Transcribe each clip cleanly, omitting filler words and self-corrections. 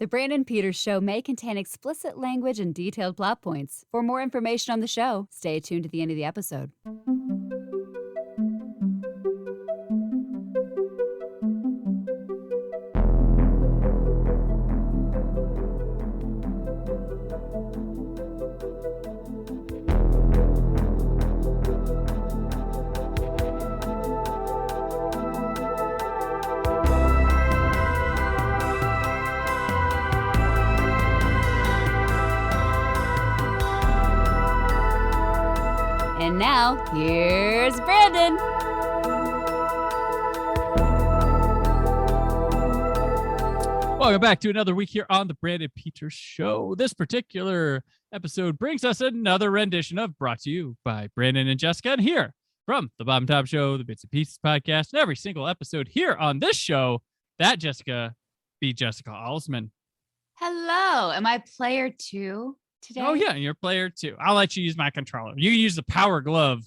The Brandon Peters Show may contain explicit language and detailed plot points. For more information on the show, stay tuned to the end of the episode. And now, here's Brandon. Welcome back to another week here on the Brandon Peters Show. This particular episode brings us another rendition of Brought to You by Brandon and Jessica. And here from the Bottom Top Show, the Bits and Pieces podcast, and every single episode here on this show, that Jessica be Jessica Alsman. Hello. Am I player 2? Today? Oh, yeah, you're player 2. I'll let you use my controller. You can use the power glove.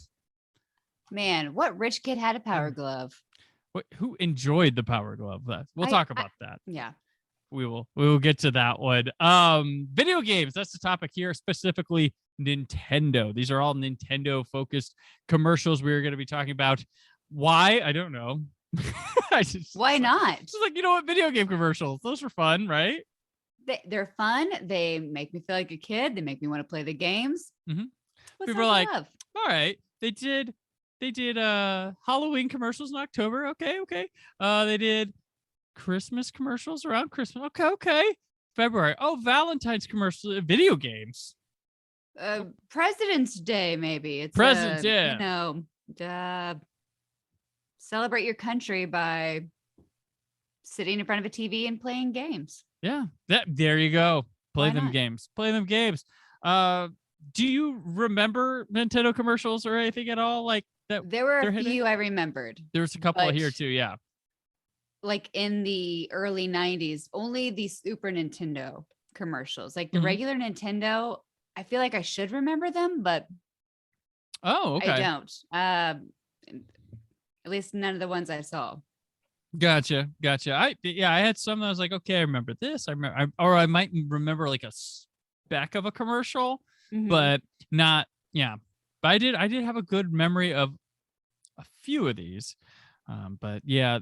Man, what rich kid had a power glove? Who enjoyed the power glove? We'll talk about that. Yeah. We will get to that one. Video games, that's the topic here, specifically Nintendo. These are all Nintendo focused commercials we're going to be talking about. Why? I don't know. Why not? It's like, you know what? Video game commercials. Those are fun, right? They're fun. They make me feel like a kid. They make me want to play the games. Mm-hmm. What's People are like, love? all right, they did Halloween commercials in October. Okay. They did Christmas commercials around Christmas. Okay. February. Oh, Valentine's commercials, video games. President's Day, maybe. It's President's Day. Celebrate your country by sitting in front of a TV and playing games. Yeah, there you go. Play them games. Do you remember Nintendo commercials or anything at all like that? There were a few I remembered. There's a couple here too, yeah. Like in the early 90s, only the Super Nintendo commercials. Like the regular Nintendo, I feel like I should remember them, but I don't. At least none of the ones I saw. Gotcha. I had some that I was like, okay, I remember this. I might remember like a speck of a commercial, but not. Yeah, but I did have a good memory of a few of these. But yeah,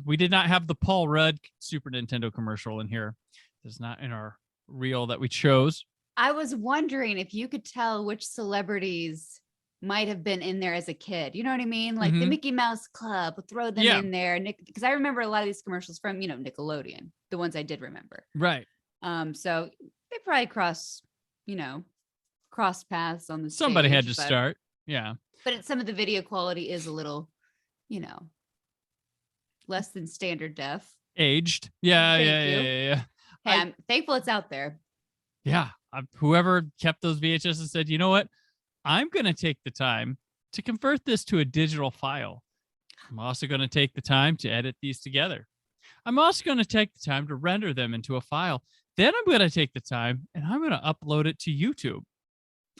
we did not have the Paul Rudd Super Nintendo commercial in here. It's not in our reel that we chose. I was wondering if you could tell which celebrities might have been in there as a kid. You know what I mean? Like the Mickey Mouse Club, throw them in there. Because I remember a lot of these commercials from, Nickelodeon, the ones I did remember. Right. So they probably cross paths on the stage. Somebody had to start. Yeah. But some of the video quality is a little, less than standard def. Aged. Yeah. Hey, I'm thankful it's out there. Yeah. Whoever kept those VHS and said, you know what? I'm going to take the time to convert this to a digital file. I'm also going to take the time to edit these together. I'm also going to take the time to render them into a file. Then I'm going to take the time and I'm going to upload it to YouTube.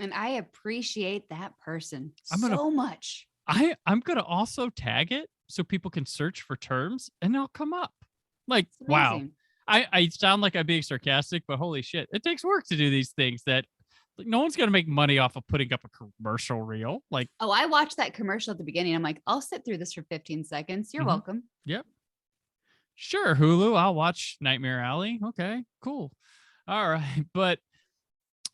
And I appreciate that person so much. I'm going to also tag it so people can search for terms and they'll come up. Like, wow. I sound like I'm being sarcastic, but holy shit, it takes work to do these things that no one's going to make money off of putting up a commercial reel. Like, oh, I watched that commercial at the beginning. I'm like, I'll sit through this for 15 seconds. You're welcome. Yep. Sure. Hulu. I'll watch Nightmare Alley. Okay, cool. All right. But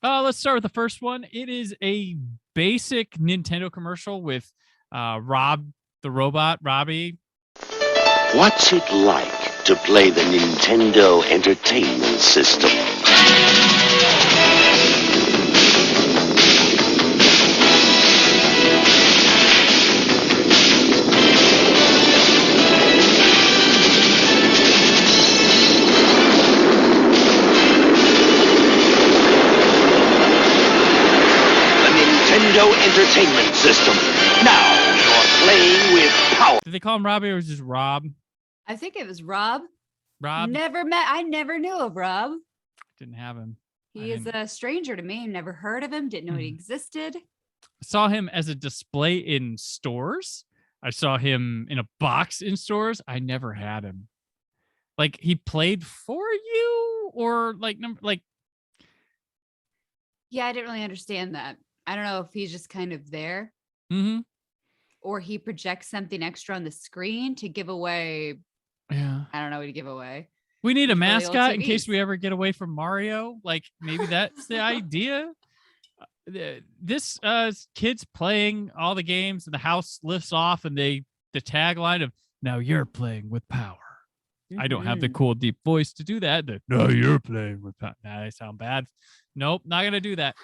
let's start with the first one. It is a basic Nintendo commercial with Rob, the robot, Robbie. What's it like to play the Nintendo Entertainment System? Nintendo Entertainment System. Now you're playing with power. Did they call him Robbie or was it just Rob? I think it was Rob. Rob? I never knew of Rob. Didn't have him. He is a stranger to me. Never heard of him. Didn't know he existed. I saw him as a display in stores. I saw him in a box in stores. I never had him. Like, he played for you or like number like. Yeah, I didn't really understand that. I don't know if he's just kind of there. Mm-hmm. Or he projects something extra on the screen to give away. Yeah. I don't know what to give away. We need a These really old mascot in case TVs. we ever get away from Mario. Like maybe that's the idea. This kid's playing all the games and the house lifts off and the tagline of "Now you're playing with power." I don't have the cool deep voice to do that. No, you're playing with power. Nah, I sound bad. Nope, not gonna do that.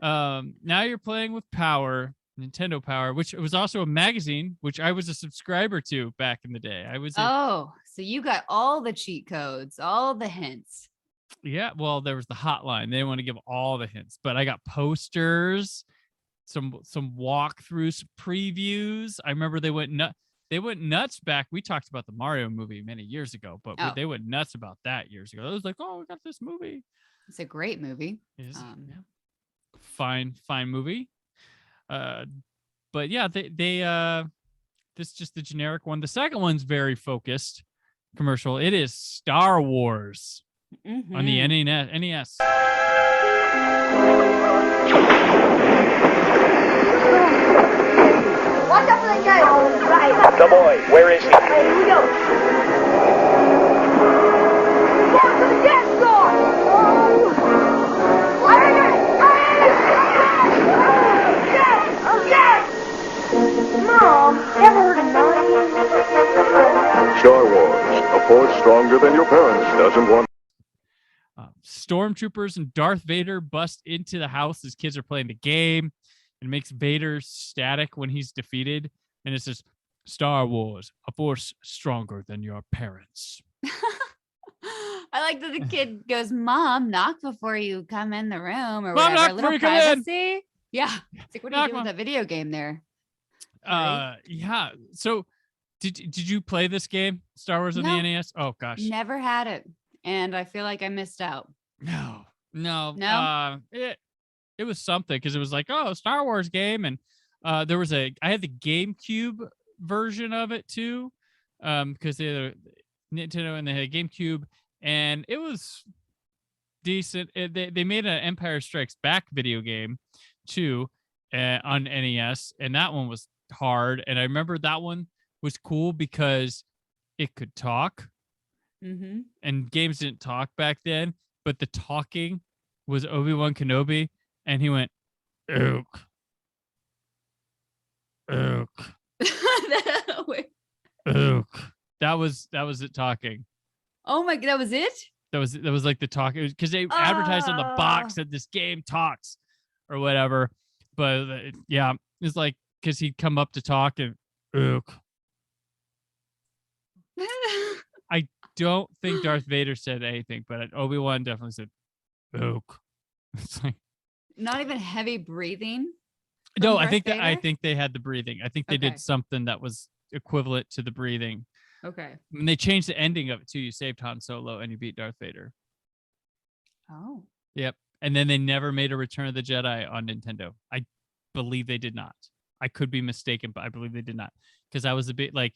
Now you're playing with power. Nintendo Power, which was also a magazine, which I was a subscriber to back in the day. I was. So you got all the cheat codes, all the hints. Yeah, well, there was the hotline. They didn't want to give all the hints, but I got posters, some walkthroughs, previews. I remember they went nuts back. We talked about the Mario movie many years ago, but they went nuts about that years ago. It was like, oh, we got this movie. It's a great movie. Yeah. Fine movie. But yeah, they this is just the generic one. The second one's very focused commercial. It is Star Wars on the NES. Watch out for the guy on the right. The boy, where is he? Here we go. Down to the dance floor. Mom, ever heard of Melody? Star Wars, a force stronger than your parents doesn't want. Stormtroopers and Darth Vader bust into the house as kids are playing the game. It makes Vader static when he's defeated. And it says, Star Wars, a force stronger than your parents. I like that the kid goes, Mom, knock before you come in the room or Mom, whatever. knock A before little you come in. privacy. Yeah. It's like, what are you doing with that video game there? Yeah. So did you play this game, Star Wars on the NES? Oh gosh. Never had it. And I feel like I missed out. No. It was something because it was like, oh, Star Wars game. And I had the GameCube version of it too. Because they had Nintendo and they had a GameCube and it was decent. They made an Empire Strikes Back video game too on NES. And that one was hard. And I remember that one was cool because it could talk. Mm-hmm. And games didn't talk back then, but the talking was Obi-Wan Kenobi, and he went, "Ook, ook, ook." That was it talking. Oh my! That was it. That was like the talk. It was because they advertised on the box that this game talks or whatever. But yeah, it's like because he'd come up to talk and ook. I don't think Darth Vader said anything, but Obi-Wan definitely said, "Ook." It's like not even heavy breathing. No, I think they had the breathing. I think they did something that was equivalent to the breathing. Okay. And they changed the ending of it too. You saved Han Solo and you beat Darth Vader. Oh. Yep. And then they never made a Return of the Jedi on Nintendo. I believe they did not. I could be mistaken, but I believe they did not. Because I was a bit like,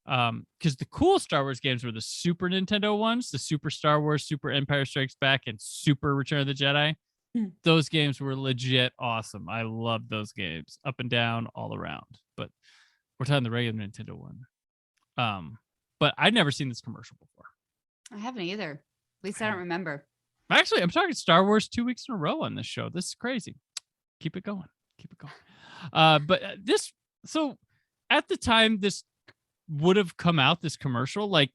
because the cool Star Wars games were the Super Nintendo ones, the Super Star Wars, Super Empire Strikes Back, and Super Return of the Jedi. Those games were legit awesome. I loved those games, up and down, all around. But we're talking the regular Nintendo one. But I'd never seen this commercial before. I haven't either. At least I don't remember. Actually, I'm talking Star Wars 2 weeks in a row on this show. This is crazy. Keep it going. But this, so at the time this would have come out, this commercial, like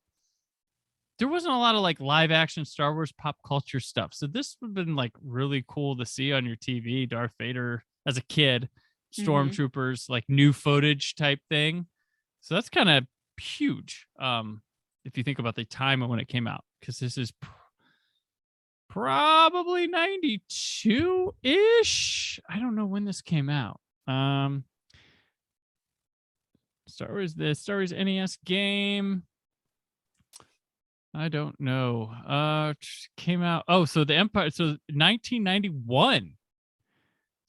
there wasn't a lot of like live action Star Wars pop culture stuff. So this would have been like really cool to see on your TV, Darth Vader as a kid, stormtroopers, like new footage type thing. So that's kind of huge. If you think about the time when it came out, because this is probably 92-ish. I don't know when this came out. The Star Wars NES game. I don't know. Came out. Oh, so the Empire. So 1991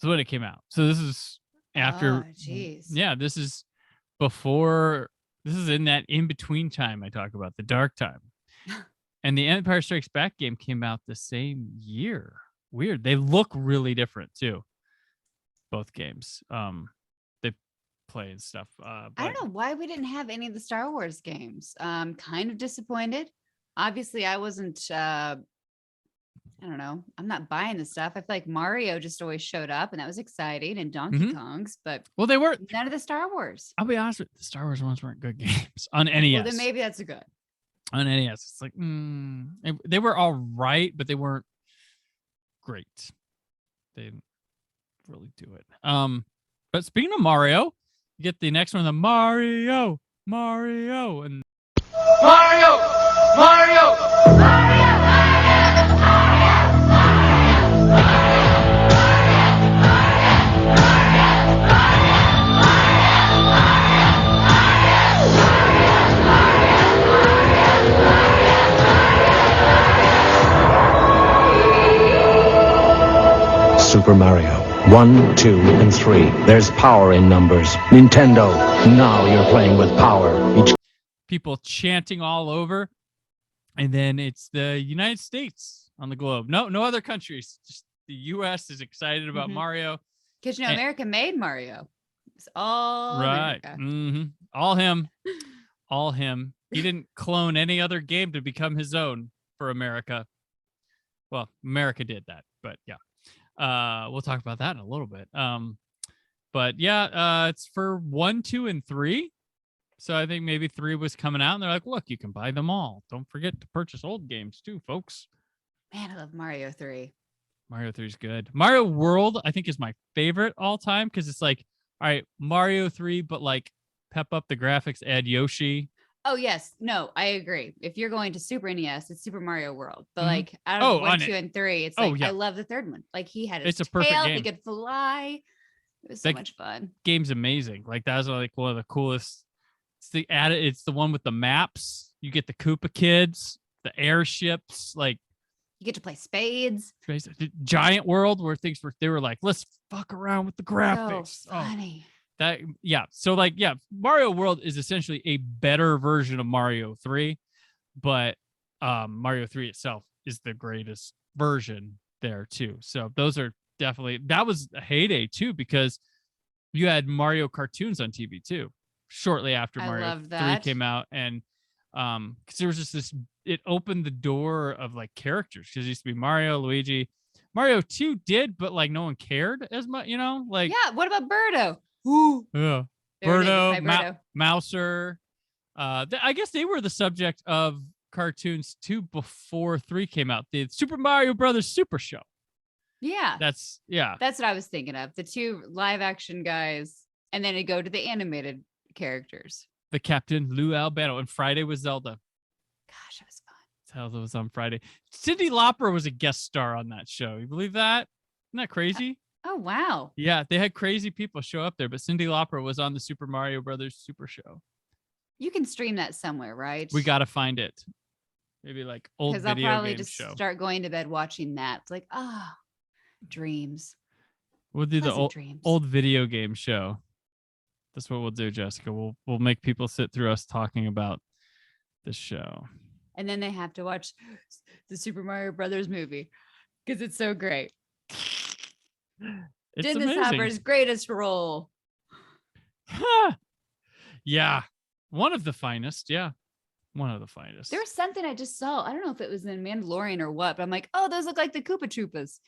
is when it came out. So this is after. Jeez. Yeah, this is before. This is in that in between time I talk about, the dark time. And the Empire Strikes Back game came out the same year. Weird. They look really different too. Both games. They play and stuff. I don't know why we didn't have any of the Star Wars games. Kind of disappointed. Obviously, I wasn't. I don't know. I'm not buying the stuff. I feel like Mario just always showed up, and that was exciting, and Donkey Kong's, but they were none of the Star Wars. I'll be honest with you, the Star Wars ones weren't good games on NES. Well, then maybe that's a good. On NES, it's like they were all right, but they weren't great. They didn't really do it. But speaking of Mario, you get the next one, the Mario, and Mario! Super Mario. 1, 2, and 3. There's power in numbers. Nintendo, now you're playing with power. People chanting all over. And then it's the United States on the globe. No other countries. Just the U.S. is excited about Mario. Because, America made Mario. It's all right. America. All him. All him. He didn't clone any other game to become his own for America. Well, America did that, but yeah. We'll talk about that in a little bit. But yeah, it's for 1, 2, and 3. So I think maybe 3 was coming out, and they're like, "Look, you can buy them all. Don't forget to purchase old games too, folks." Man, I love Mario 3. Mario 3 is good. Mario World, I think, is my favorite all time because it's like, all right, Mario 3, but like pep up the graphics, add Yoshi. Oh yes, no, I agree. If you're going to Super NES, it's Super Mario World. But like out of 1, 2, and 3, it's like I love the third one. Like he had his it's a perfect tail, game. he could fly. It was so much fun. Game's amazing. Like that's like one of the coolest. It's the one with the maps. You get the Koopa kids, the airships, like you get to play spades. Giant World where they were like, let's fuck around with the graphics. So funny. So Mario World is essentially a better version of Mario 3, but Mario 3 itself is the greatest version there too. So those are that was a heyday too, because you had Mario cartoons on TV too, shortly after Mario 3 came out. And because there was just it opened the door of like characters, because it used to be Mario, Luigi. Mario 2 did, but like no one cared as much, like. Yeah, what about Birdo? Ooh. Yeah. Birdo. Mouser. I guess they were the subject of cartoons too before 3 came out. The Super Mario Brothers Super Show. Yeah. That's what I was thinking of. The 2 live action guys, and then it go to the animated characters. The Captain Lou Albano, and Friday was Zelda. Gosh, that was fun. Zelda was on Friday. Cyndi Lauper was a guest star on that show. You believe that? Isn't that crazy? Oh, wow. Yeah, they had crazy people show up there, but Cyndi Lauper was on the Super Mario Brothers Super Show. You can stream that somewhere, right? We got to find it. Maybe like old video game show. Because I'll probably just start going to bed watching that. It's like, dreams. We'll do the old video game show. That's what we'll do, Jessica. We'll make people sit through us talking about the show. And then they have to watch the Super Mario Brothers movie because it's so great. It's Dennis amazing. Hopper's greatest role. Yeah. One of the finest. Yeah. One of the finest. There was something I just saw. I don't know if it was in Mandalorian or what, but I'm like, oh, those look like the Koopa Troopas.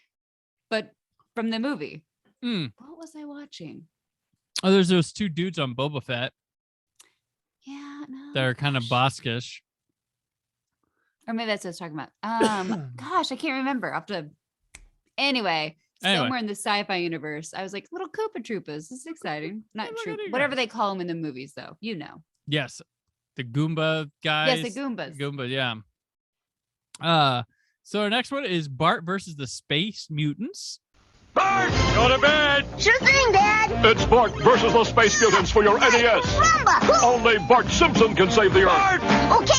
But from the movie. What was I watching? Oh, there's those 2 dudes on Boba Fett. Yeah, no. That are kind of boskish. Or maybe that's what I was talking about. Gosh, I can't remember. Anyway, somewhere in the sci-fi universe, I was like, little Koopa Troopas. This is exciting. Not true. Whatever they call them in the movies, though. Yes. The Goomba guys. Yes, the Goombas. Goomba, yeah. So our next one is Bart versus the Space Mutants. Bart! Go to bed! Sure thing, Dad. It's Bart versus the Space Mutants for your NES. Rumba! Only Bart Simpson can save the Earth. Okay,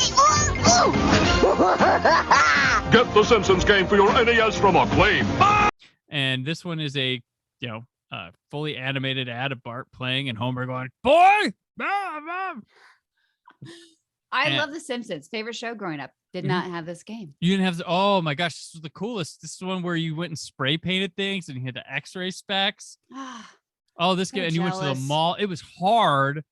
Get the Simpsons game for your NES from Acclaim. And this one is a, fully animated ad of Bart playing and Homer going, boy! I love The Simpsons. Favorite show growing up. Did not have this game. You didn't have oh my gosh, this was the coolest. This is the one where you went and spray painted things and you had the X-ray specs. Oh, this So game, and you went to the jealous. mall. It was hard,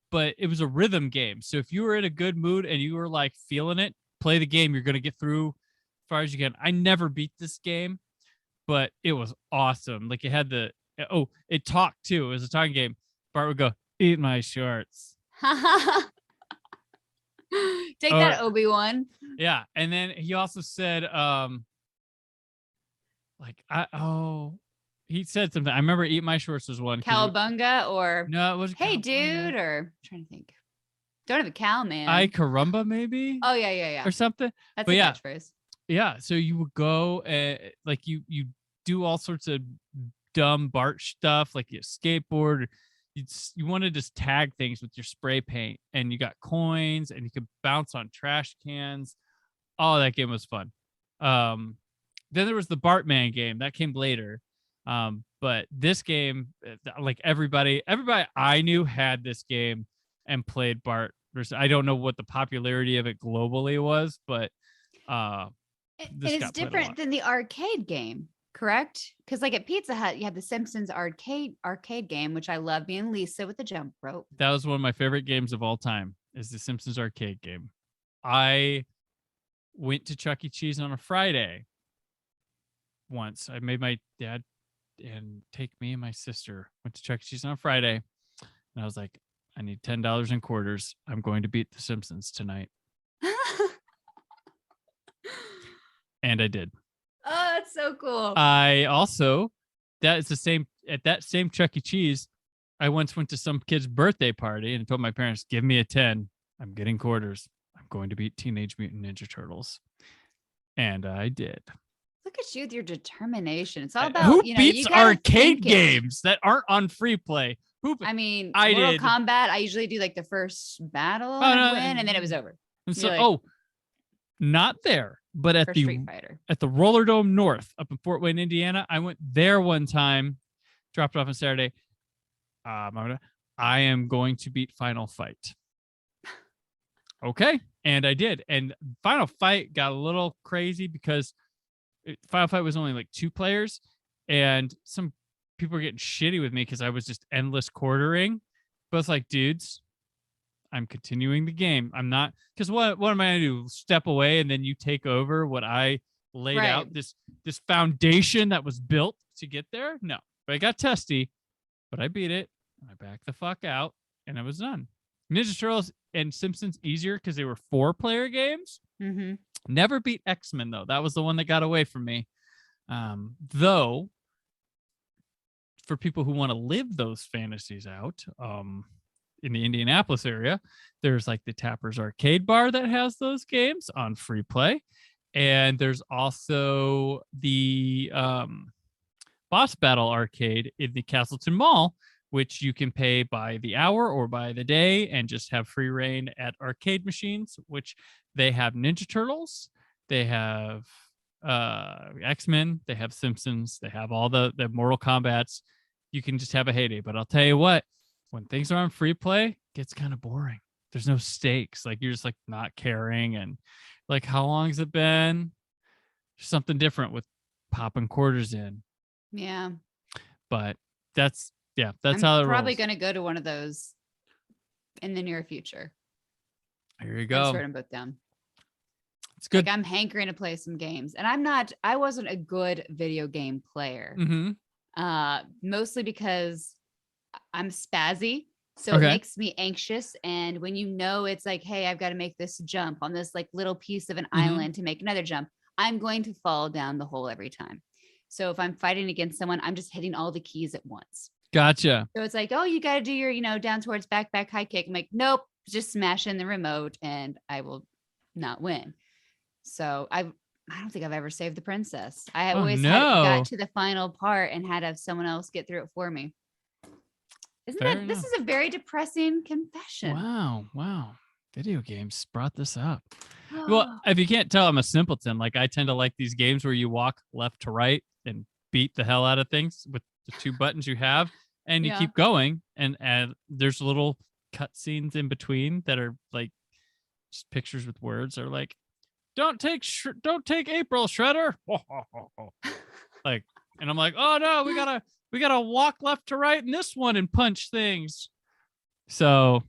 but it was a rhythm game. So if you were in a good mood and you were like feeling it, play the game. You're gonna get through as far as you can. I never beat this game, but it was awesome. Like it had it talked too. It was a talking game. Bart would go, "Eat my shorts." Take that, Obi-Wan. Yeah, and then he also said, he said something. I remember "Eat my shorts" was one. Cowabunga or no, it was hey Cowabunga. dude, or I'm trying to think. Don't have a cow, man. I carumba maybe. Oh yeah. Or something. That's but a yeah, catchphrase. Yeah, so you would go like you do all sorts of dumb Bart stuff, like you skateboard. You want to just tag things with your spray paint, and you got coins, and you could bounce on trash cans. Oh, that game was fun. Then there was the Bartman game that came later. But this game, like everybody I knew had this game and played Bart. I don't know what the popularity of it globally was, but it's different than the arcade game, correct? Because like at Pizza Hut, you have the Simpsons arcade game, which I love, being Lisa with the jump rope. That was one of my favorite games of all time, is the Simpsons arcade game. I went to Chuck E. Cheese on a Friday once. I made my dad and take me and my sister. Went to Chuck E. Cheese on a Friday, and I was like, I need $10 in quarters. I'm going to beat the Simpsons tonight. And I did. Oh, that's so cool. I also, at that same Chuck E. Cheese, I once went to some kid's birthday party and told my parents, give me a 10. I'm getting quarters. I'm going to beat Teenage Mutant Ninja Turtles. And I did. Look at you with your determination. It's all about, who you beats arcade games that aren't on free play? I mean, I Mortal did. Kombat, I usually do like the first battle and win, and then it was over. And so, not there, but at Street Fighter. At the Roller Dome North up in Fort Wayne, Indiana. I went there one time, dropped off on Saturday. I am going to beat Final Fight. Okay. And I did. And Final Fight got a little crazy because Final Fight was only like 2 players, and some people were getting shitty with me because I was just endless quartering. But it's like, dudes, I'm continuing the game. I'm not, because what am I going to do? Step away and then you take over what I laid out, this foundation that was built to get there? No. But I got testy, but I beat it. I backed the fuck out, and I was done. Ninja Turtles and Simpsons easier because they were 4-player games. Mm-hmm. Never beat X-Men though. That was the one that got away from me. Though, for people who want to live those fantasies out, in the Indianapolis area, there's like the Tapper's Arcade Bar that has those games on free play, and there's also the Boss Battle Arcade in the Castleton Mall, which you can pay by the hour or by the day and just have free reign at arcade machines, which they have Ninja Turtles, they have X-Men, they have Simpsons, they have all the Mortal Kombats. You can just have a heyday. But I'll tell you what, when things are on free play, it gets kind of boring. There's no stakes. Like, you're just like not caring. And like, how long has it been? There's something different with popping quarters in. Yeah. But that's how it rolls. I'm probably going to go to one of those in the near future. Here you go. Let's write them both down. It's good. Like, I'm hankering to play some games, and I wasn't a good video game player. Mm-hmm. Mostly because I'm spazzy. So it makes me anxious. And when it's like, hey, I've got to make this jump on this like little piece of an island to make another jump, I'm going to fall down the hole every time. So if I'm fighting against someone, I'm just hitting all the keys at once. Gotcha. So it's like, oh, you got to do your, down towards back, high kick. I'm like, nope, just smash in the remote and I will not win. So I don't think I've ever saved the princess. I always got to the final part and had to have someone else get through it for me. This is a very depressing confession. Wow. Video games brought this up. Well, if you can't tell, I'm a simpleton. Like, I tend to like these games where you walk left to right and beat the hell out of things with the 2 buttons you have, and you keep going. And there's little cutscenes in between that are like just pictures with words, or like, don't take April, Shredder. Like, and I'm like, oh no, we gotta walk left to right in this one and punch things. So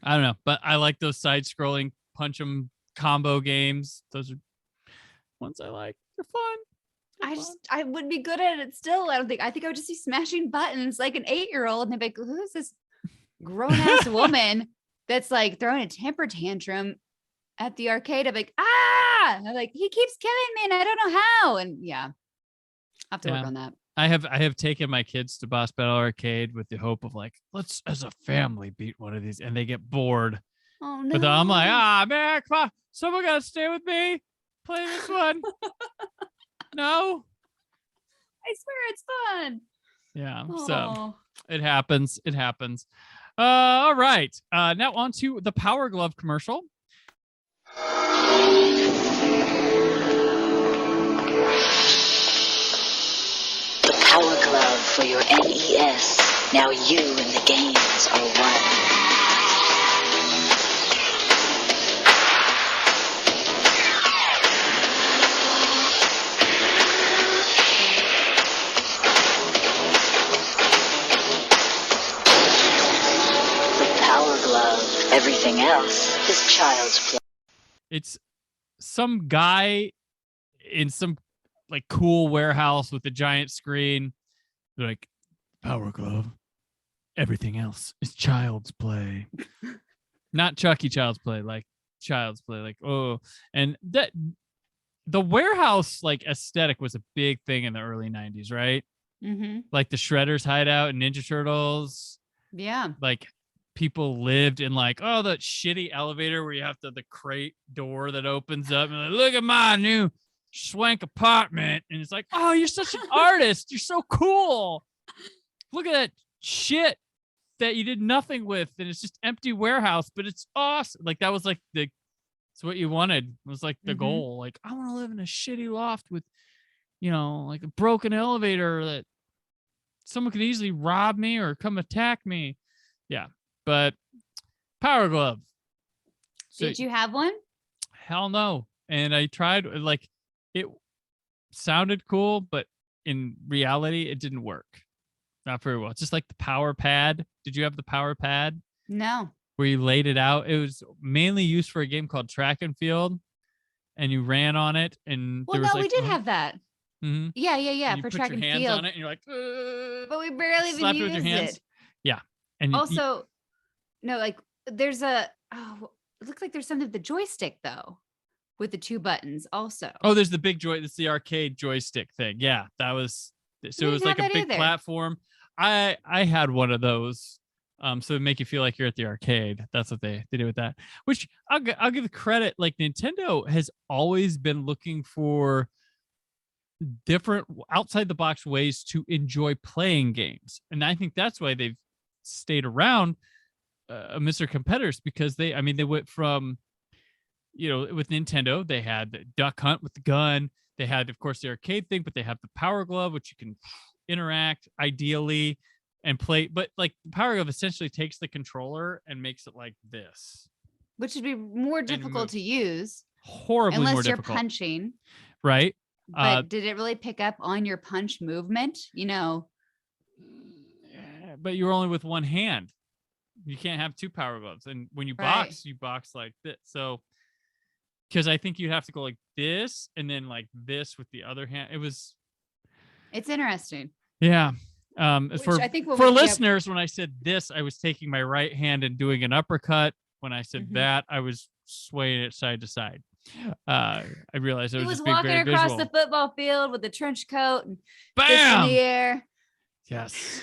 I don't know, but I like those side-scrolling punch 'em combo games. Those are ones I like. They're fun. I would be good at it still. I think I would just be smashing buttons like an 8-year-old, and they'd be like, who's this grown ass woman that's like throwing a temper tantrum at the arcade? I'm like, and I'm like, he keeps killing me and I don't know how. And yeah, I have to work on that. I have taken my kids to Boss Battle Arcade with the hope of like, let's as a family beat one of these, and they get bored. Oh no. But I'm like, man, come on, someone gotta stay with me. Play this one. No. I swear it's fun. Yeah. So it happens. All right. Now on to the Power Glove commercial. The Power Glove for your NES. Now you and the games are one. Everything else is child's play. It's some guy in some like cool warehouse with a giant screen. They're like, Power Glove. Everything else is child's play. Not Chucky child's play, like child's play. Like, oh, and that the warehouse like aesthetic was a big thing in the early 90s, right? Mm-hmm. Like the Shredder's hideout and Ninja Turtles. Yeah. Like people lived in like, oh, that shitty elevator where you have the crate door that opens up and like, look at my new swank apartment. And it's like, oh, you're such an artist. You're so cool. Look at that shit that you did nothing with. And it's just empty warehouse, but it's awesome. Like that was like it's what you wanted. It was like the goal. Like, I want to live in a shitty loft with, like a broken elevator that someone could easily rob me or come attack me. Yeah. But Power Glove. So, did you have one? Hell no. And I tried, like, it sounded cool, but in reality, it didn't work. Not very well. It's just like the Power Pad. Did you have the Power Pad? No. Where you laid it out. It was mainly used for a game called Track and Field, and you ran on it. And well, there was we did have that. Mm-hmm. Yeah. And for you Track put your and hands Field. on it, and you're like, but we barely even used it. Yeah. And also, no, like there's it looks like there's something with the joystick though, with the 2 buttons also. Oh, there's the big it's the arcade joystick thing. Yeah, that was so it was like a big platform. I had one of those. So it make you feel like you're at the arcade. That's what they did with that. Which I'll give credit. Like Nintendo has always been looking for different outside the box ways to enjoy playing games, and I think that's why they've stayed around amidst their competitors, because they went from, with Nintendo, they had the Duck Hunt with the gun. They had, of course, the arcade thing, but they have the Power Glove, which you can interact ideally and play. But like the Power Glove essentially takes the controller and makes it like this, which would be more difficult to use. Horribly unless more you're difficult. Punching. Right. But did it really pick up on your punch movement? But you're only with one hand. You can't have 2 Power Gloves. And when you box, you box like this. So, because I think you have to go like this and then like this with the other hand. It's interesting. Yeah. For I think for listeners, when I said this, I was taking my right hand and doing an uppercut. When I said that, I was swaying it side to side. I realized he was walking across the football field with a trench coat and bam in the air. Yes.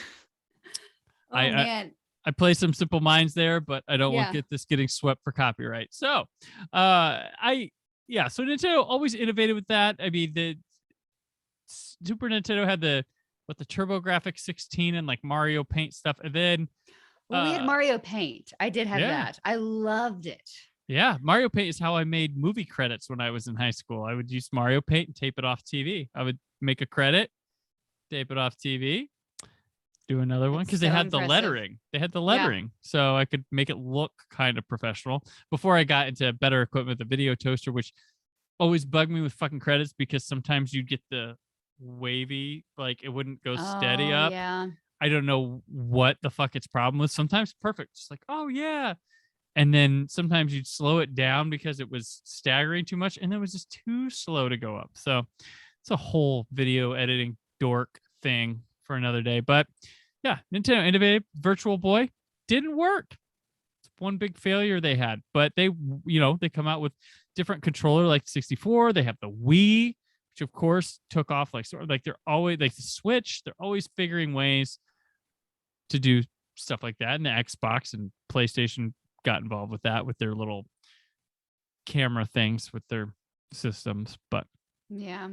Oh man. I play some Simple Minds there, but I don't want this getting swept for copyright. So, so Nintendo always innovated with that. I mean, the Super Nintendo had the TurboGrafx 16 and like Mario Paint stuff, and then we had Mario Paint. I did have that. I loved it. Yeah, Mario Paint is how I made movie credits when I was in high school. I would use Mario Paint and tape it off TV. I would make a credit, tape it off TV. Do another one because they had the lettering. They had the lettering, so I could make it look kind of professional. Before I got into better equipment, the video toaster, which always bugged me with fucking credits because sometimes you'd get the wavy, like it wouldn't go steady up. Yeah. I don't know what the fuck its problem was. Sometimes perfect, just like, oh yeah. And then sometimes you'd slow it down because it was staggering too much, and it was just too slow to go up. So it's a whole video editing dork thing for another day. But yeah, Nintendo innovative Virtual Boy didn't work. It's one big failure they had. But they come out with different controller like 64. They have the Wii, which of course took off like sort of like they're always like the Switch. They're always figuring ways to do stuff like that. And the Xbox and PlayStation got involved with that with their little camera things with their systems. But yeah.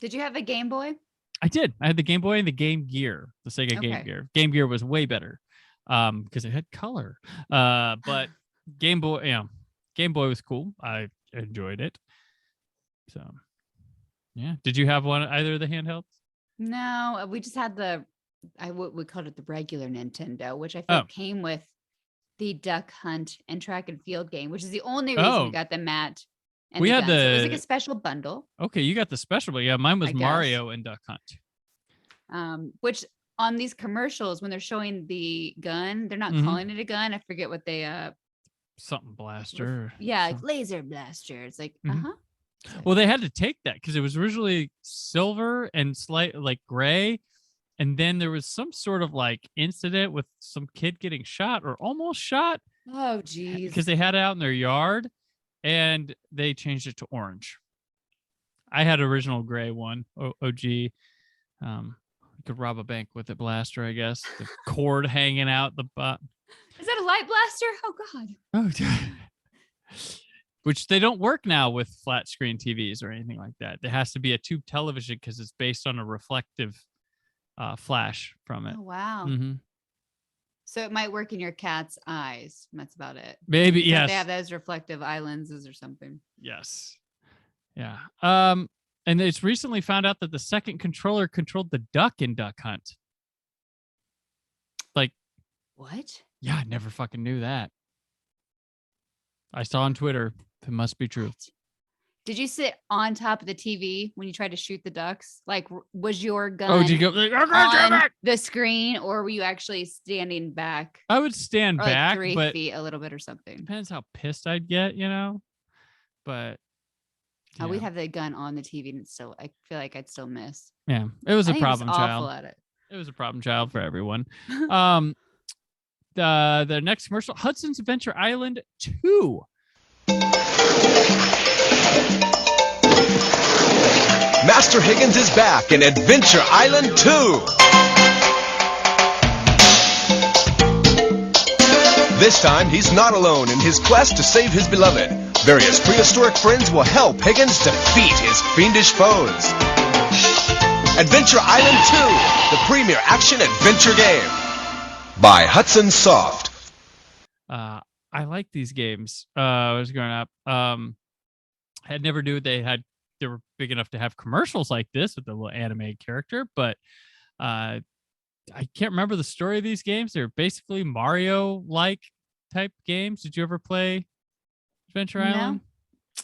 Did you have a Game Boy? I did. I had the Game Boy and the Game Gear, the Sega Game Gear. Game Gear was way better because it had color. But Game Boy was cool. I enjoyed it. So, yeah. Did you have one either of the handhelds? No, we just had we called it the regular Nintendo, which I think came with the Duck Hunt and Track and Field game, which is the only reason we got the mat. And we had so it was like a special bundle. Okay, you got the special, but yeah, mine was Mario and Duck Hunt. Which on these commercials, when they're showing the gun, they're not calling it a gun. I forget what they something blaster. Like laser blaster. It's like Well, they had to take that because it was originally silver and slight like gray, and then there was some sort of like incident with some kid getting shot or almost shot. Oh, geez. Because they had it out in their yard, and they changed it to orange. I had original gray one, OG. You could rob a bank with a blaster, I guess. The cord hanging out the butt. Is that a light blaster? Oh, God. Oh, which they don't work now with flat screen TVs or anything like that. There has to be a tube television because it's based on a reflective flash from it. Oh, wow. Mm-hmm. So it might work in your cat's eyes. That's about it. Maybe, yes. They have those reflective eye lenses or something. Yes. Yeah. And it's recently found out that the second controller controlled the duck in Duck Hunt. Like, what? Yeah, I never fucking knew that. I saw on Twitter. It must be true. What? Did you sit on top of the TV when you tried to shoot the ducks? Like, was your gun did you go like, on the screen, or were you actually standing back? I would stand or back, like 3 but feet a little bit or something. Depends how pissed I'd get, But yeah. We'd have the gun on the TV, and still, I feel like I'd still miss. Yeah, it was a problem child. Awful at it. It was a problem child for everyone. The next commercial, Hudson's Adventure Island 2. Master Higgins is back in Adventure Island 2. This time, he's not alone in his quest to save his beloved. Various prehistoric friends will help Higgins defeat his fiendish foes. Adventure Island 2, the premier action-adventure game. By Hudson Soft. I like these games. I was growing up. I never knew they were big enough to have commercials like this with the little animated character, but I can't remember the story of these games. They're basically Mario-like type games. Did you ever play Adventure Island?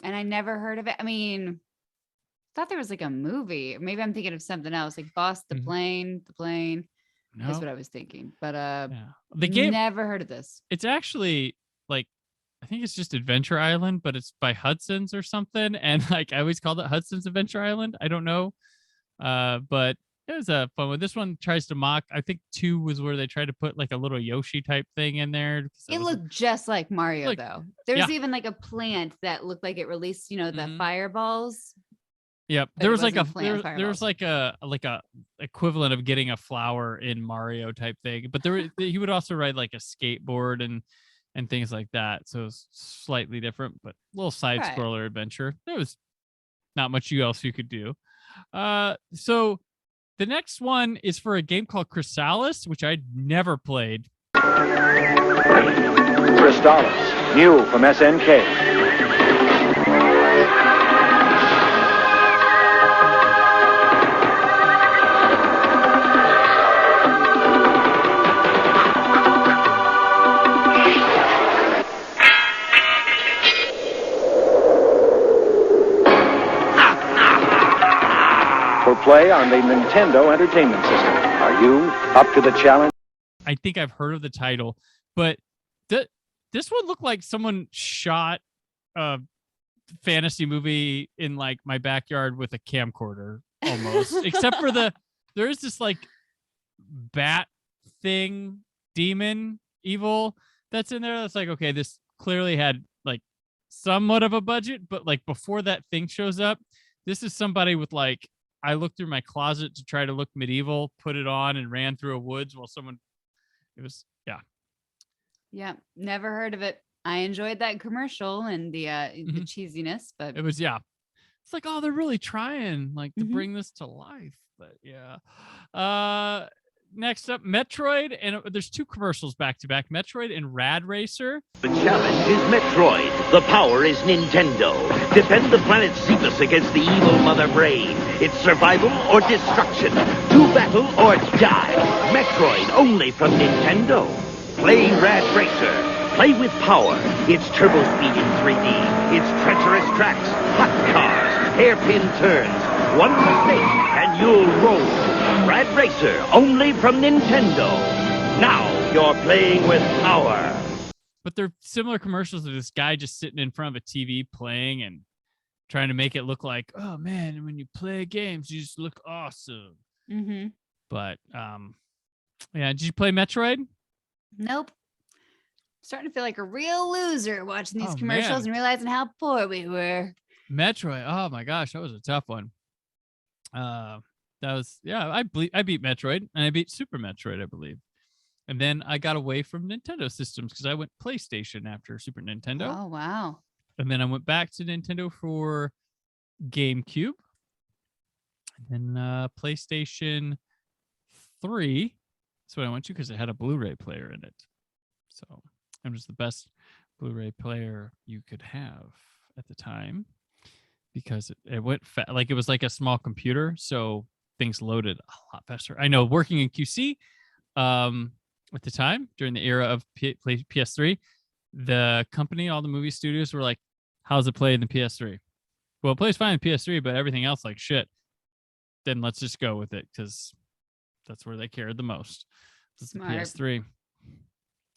And I never heard of it. I mean, I thought there was like a movie. Maybe I'm thinking of something else, like Boss the Plane. No. That's what I was thinking. But the game, never heard of this. It's actually like, I think it's just Adventure Island, but it's by Hudson's or something. And like I always called it Hudson's Adventure Island. I don't know. But it was a fun one. This one tries to mock. I think 2 was where they tried to put like a little Yoshi type thing in there. It looked just like Mario though. There was even like a plant that looked like it released, the fireballs. Yep. There was like a equivalent of getting a flower in Mario type thing, but he would also ride like a skateboard and things like that. So it was slightly different, but a little side scroller adventure. There was not much else you could do. So the next one is for a game called Chrysalis, which I'd never played. Chrysalis, new from SNK. play on the Nintendo Entertainment System. Are you up to the challenge? I think I've heard of the title, but this one looked like someone shot a fantasy movie in like my backyard with a camcorder almost, except for there is this like bat thing, demon, evil that's in there. That's like, okay, this clearly had like somewhat of a budget, but like before that thing shows up, this is somebody with like, I looked through my closet to try to look medieval, put it on and ran through a woods while someone, it was, yeah. Yeah, never heard of it. I enjoyed that commercial and the cheesiness, but it was, yeah. It's like, oh, they're really trying like to bring this to life, but yeah. Next up, Metroid, and there's two commercials back to back, Metroid and Rad Racer. The challenge is Metroid. The power is Nintendo. Defend the planet Zephus against the evil Mother Brain. It's survival or destruction. To battle or die. Metroid only from Nintendo. Play Rad Racer. Play with power. It's turbo speed in 3D. It's treacherous tracks, hot cars, hairpin turns. One mistake and you'll roll. Rad Racer, only from Nintendo. Now you're playing with power. But they're similar commercials of this guy just sitting in front of a TV playing and trying to make it look like, oh man, when you play games, you just look awesome. But yeah, did you play Metroid? Nope. Starting to feel like a real loser watching these commercials and realizing how poor we were. Metroid, oh my gosh, that was a tough one. That was, yeah, I beat Metroid and I beat Super Metroid, I believe. And then I got away from Nintendo systems because I went PlayStation after Super Nintendo. Oh, wow. And then I went back to Nintendo for GameCube. And then PlayStation 3. That's what I went to because it had a Blu-ray player in it. So it was the best Blu-ray player you could have at the time because it went like it was like a small computer. So things loaded a lot faster. I know working in QC at the time during the era of PS3, the company, all the movie studios were like, how's it play in the PS3? Well, it plays fine in PS3, but everything else like shit. Then let's just go with it because that's where they cared the most. It's the PS3.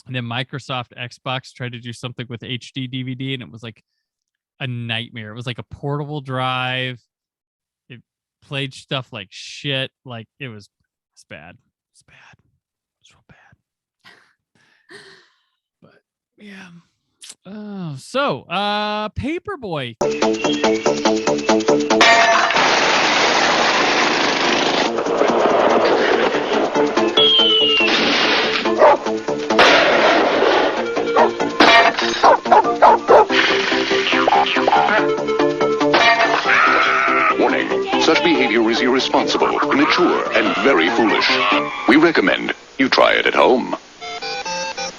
And then Microsoft Xbox tried to do something with HD DVD, and it was like a nightmare. It was like a portable drive. It played stuff like shit. Like it's bad. It's bad. It's real bad. But yeah. Oh, so Paperboy. Warning, such behavior is irresponsible, immature, and very foolish. We recommend you try it at home.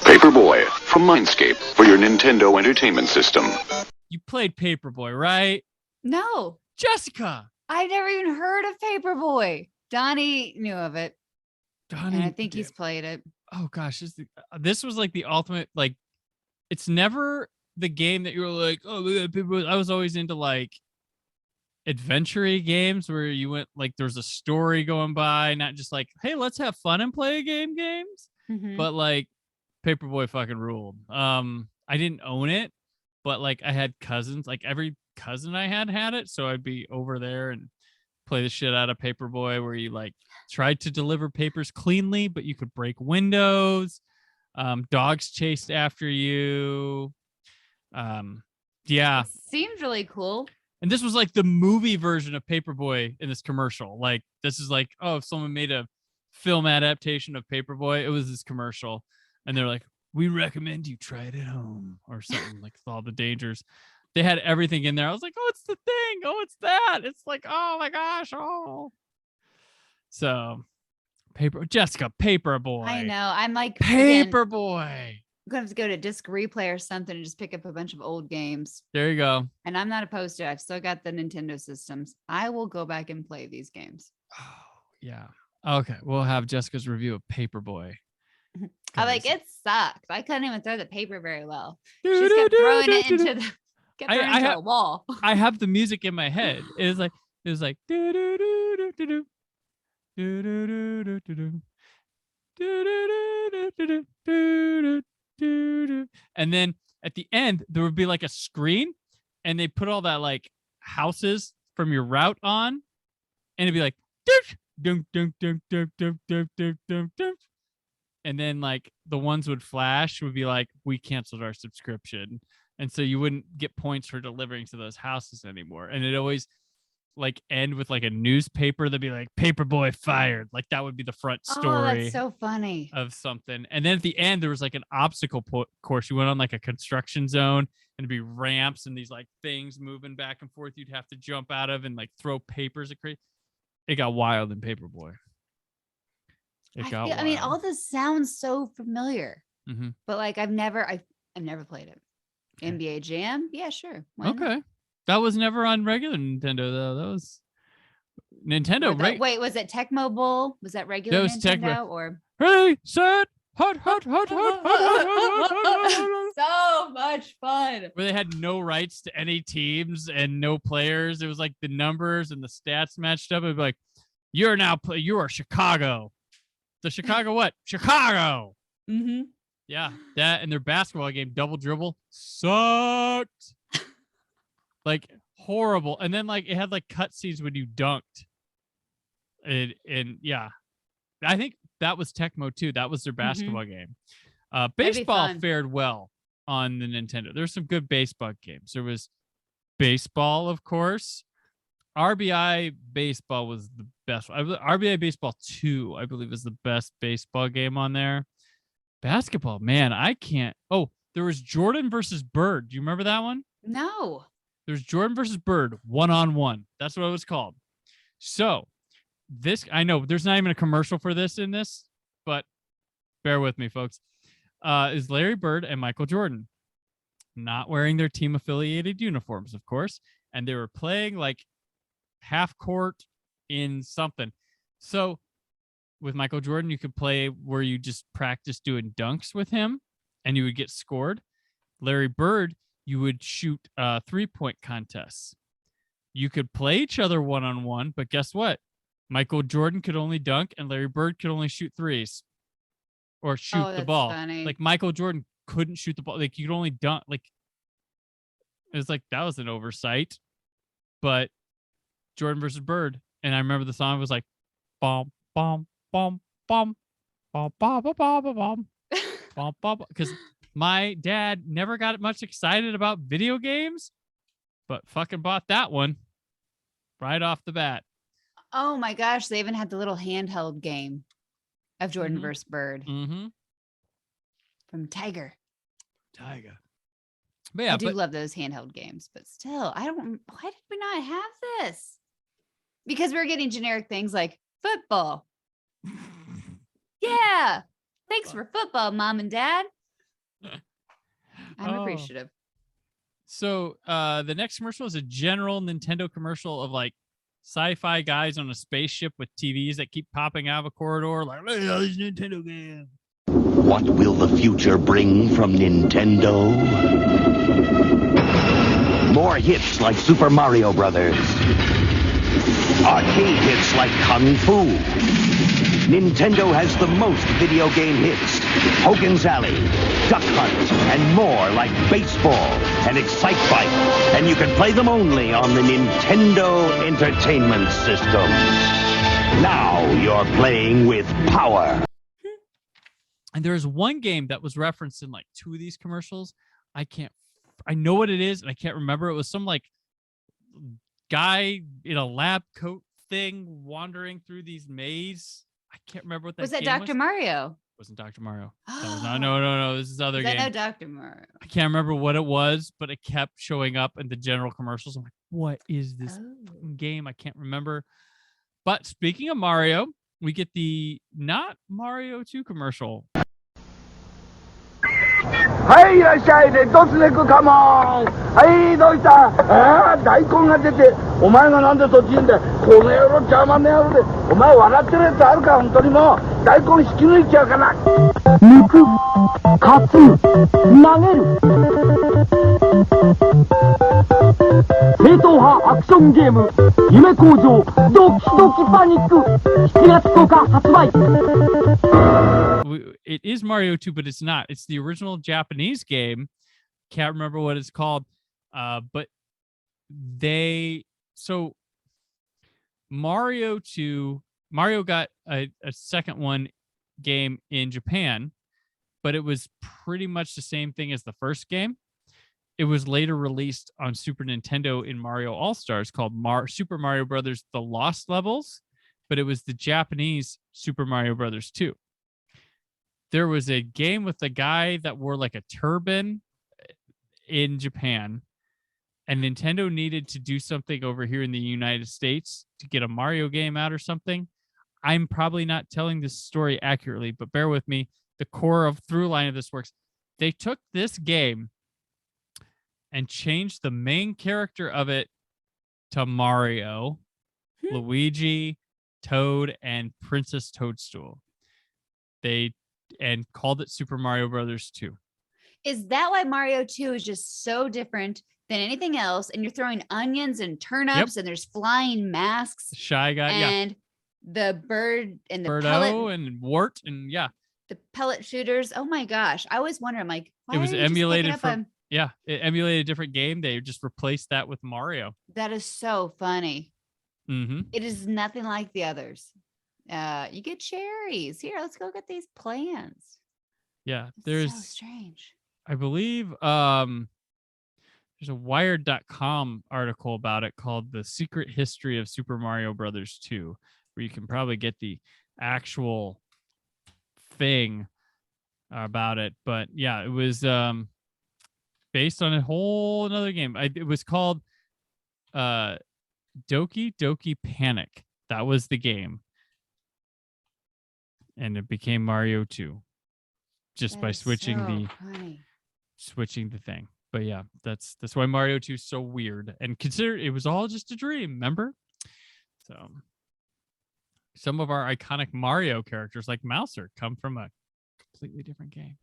Paperboy from Mindscape for your Nintendo Entertainment System. You played Paperboy, right? No. Jessica! I never even heard of Paperboy. Donnie knew of it. Donnie, and I think he's played it. Oh gosh, this was like the ultimate, like, it's never the game that you were like, oh, I was always into like adventure-y games where you went like there's a story going by, not just like, hey, let's have fun and play games. But like Paperboy fucking ruled. I didn't own it, but like I had cousins, like every cousin I had it, so I'd be over there and play the shit out of Paperboy, where you like tried to deliver papers cleanly, but you could break windows. Dogs chased after you. Yeah, seems really cool. And this was like the movie version of Paperboy in this commercial. Like this is like, oh, if someone made a film adaptation of Paperboy, it was this commercial, and they're like, we recommend you try it at home or something, like with all the dangers. They had everything in there. I was like, oh, it's the thing. Oh, it's that. It's like, oh my gosh. Oh. So Jessica, Paperboy. I know. I'm like Paperboy. I'm going to have to go to Disc Replay or something and just pick up a bunch of old games. There you go. And I'm not opposed to it. I've still got the Nintendo systems. I will go back and play these games. Oh, yeah. Okay. We'll have Jessica's review of Paperboy. I like it sucks. I couldn't even throw the paper very well. She just kept throwing it into the a wall. I have the music in my head. It was like And then at the end there would be like a screen, and they put all that like houses from your route on, and it'd be like dunk, dunk, dunk, dunk, dunk, dunk, dunk, dunk, dunk. And then like the ones would flash would be like, we canceled our subscription, and so you wouldn't get points for delivering to those houses anymore. And it always like end with like a newspaper that'd be like Paperboy fired. Like that would be the front story. Oh, that's so funny. Of something. And then at the end there was like an obstacle course. You went on like a construction zone, and it'd be ramps and these like things moving back and forth you'd have to jump out of and like throw papers at crazy. It got wild in Paperboy. I mean, all this sounds so familiar, mm-hmm. but like I've never played it. Okay. NBA Jam, yeah, sure. Okay, that was never on regular Nintendo though. That was Nintendo. Wait, was it Tecmo Bowl? Was that regular that was Nintendo or? Ready, set, hot, hot, hot, hot, hot, hot, hot. So much fun. Where they had no rights to any teams and no players. It was like the numbers and the stats matched up. It'd be like, you are Chicago. The Chicago what? Chicago. Mm-hmm. Yeah, that and their basketball game, Double Dribble, sucked. Like horrible. And then like it had like cutscenes when you dunked. And yeah, I think that was Tecmo too. That was their basketball game. Baseball fared well on the Nintendo. There's some good baseball games. There was baseball, of course. RBI Baseball was the best. RBI Baseball 2, I believe, is the best baseball game on there. Basketball, man, I can't. Oh, there was Jordan versus Bird. Do you remember that one? No. There's Jordan versus Bird, 1-on-1. That's what it was called. So this, I know there's not even a commercial for this in this, but bear with me, folks. Is Larry Bird and Michael Jordan not wearing their team affiliated uniforms, of course, and they were playing like half court in something. So with Michael Jordan, you could play where you just practice doing dunks with him and you would get scored. Larry Bird, you would shoot 3-point contests. You could play each other 1-on-1, but guess what? Michael Jordan could only dunk and Larry Bird could only shoot threes or shoot the ball. Funny. Like Michael Jordan couldn't shoot the ball. Like you could only dunk. Like it was like, that was an oversight, but Jordan versus Bird. And I remember the song was like, bom, bom, bom, bom, bom, bom, bom, bom, bom, bom, bom, because my dad never got much excited about video games, but fucking bought that one right off the bat. Oh my gosh, they even had the little handheld game of Jordan versus Bird from Tiger. But yeah, I do love those handheld games, but still, why did we not have this? Because we're getting generic things like football. Yeah. Thanks for football, Mom and Dad. I'm appreciative. So the next commercial is a general Nintendo commercial of like sci-fi guys on a spaceship with TVs that keep popping out of a corridor. Like, look at all these Nintendo games. What will the future bring from Nintendo? More hits like Super Mario Brothers. Arcade hits like Kung Fu. Nintendo has the most video game hits. Hogan's Alley, Duck Hunt, and more like baseball and Excite Bike. And you can play them only on the Nintendo Entertainment System. Now you're playing with power. And there's one game that was referenced in like 2 of these commercials. I know what it is, and I can't remember. It was some like guy in a lab coat thing wandering through these mazes. I can't remember what that was. That game Dr. Mario? It wasn't Dr. Mario. That was not, no. This is other game. I know Dr. Mario. I can't remember what it was, but it kept showing up in the general commercials. I'm like, what is this game? I can't remember. But speaking of Mario, we get the not Mario 2 commercial. はい、いらっしゃい、レッドスネークカモン。はい、どうした？ああ、大根が出て、お前がなんでそっちにんだよ。この野郎、邪魔な野郎で。お前笑ってるやつあるか、本当にもう。大根引き抜いちゃうかな。抜く、担ぐ、投げる。正当動派アクションゲーム夢工場ドキドキパニック7月10日発売 It is Mario 2, but it's not. It's the original Japanese game. Can't remember what it's called. But Mario 2, Mario got a second one game in Japan, but it was pretty much the same thing as the first game. It was later released on Super Nintendo in Mario All-Stars called Super Mario Brothers The Lost Levels, but it was the Japanese Super Mario Brothers 2. There was a game with a guy that wore like a turban in Japan, and Nintendo needed to do something over here in the United States to get a Mario game out or something. I'm probably not telling this story accurately, but bear with me. The core of through line of this works. They took this game and changed the main character of it to Mario, Luigi, Toad, and Princess Toadstool. And called it Super Mario Brothers 2. Is that why Mario 2 is just so different than anything else? And you're throwing onions and turnips, and there's flying masks. Shy Guy, and the bird and the Birdo pellet and Wart and the pellet shooters. Oh my gosh! I always wonder. I'm like, why it was are you emulated just picking up from it emulated a different game. They just replaced that with Mario. That is so funny. Mm-hmm. It is nothing like the others. You get cherries. Here, let's go get these plants. Yeah, It's there's so strange. I believe there's a Wired.com article about it called The Secret History of Super Mario Brothers 2, where you can probably get the actual thing about it. But yeah, it was based on a whole another game. It was called Doki Doki Panic. That was the game. And it became Mario 2 just by switching the thing. But yeah, that's why Mario 2 is so weird. And consider it was all just a dream, remember? So some of our iconic Mario characters like Mouser come from a completely different game.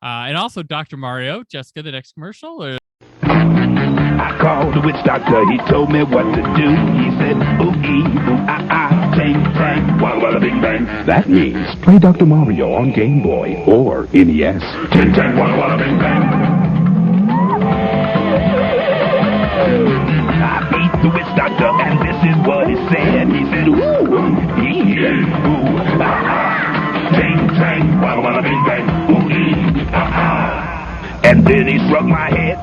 And also Dr. Mario, Jessica, the next commercial. I called the witch doctor, he told me what to do. He said, ooh-ee, ooh-ah-ah, tang, tang, walla-walla, bing-bang. That means play Dr. Mario on Game Boy or NES. Tang, tang, walla-walla, bing-bang. I beat the witch doctor, and this is what he said. He said, ooh-ee, ooh-ah-ah, tang, tang, walla-walla, bing-bang, ooh-ee, ah-ah. And then he struck my head.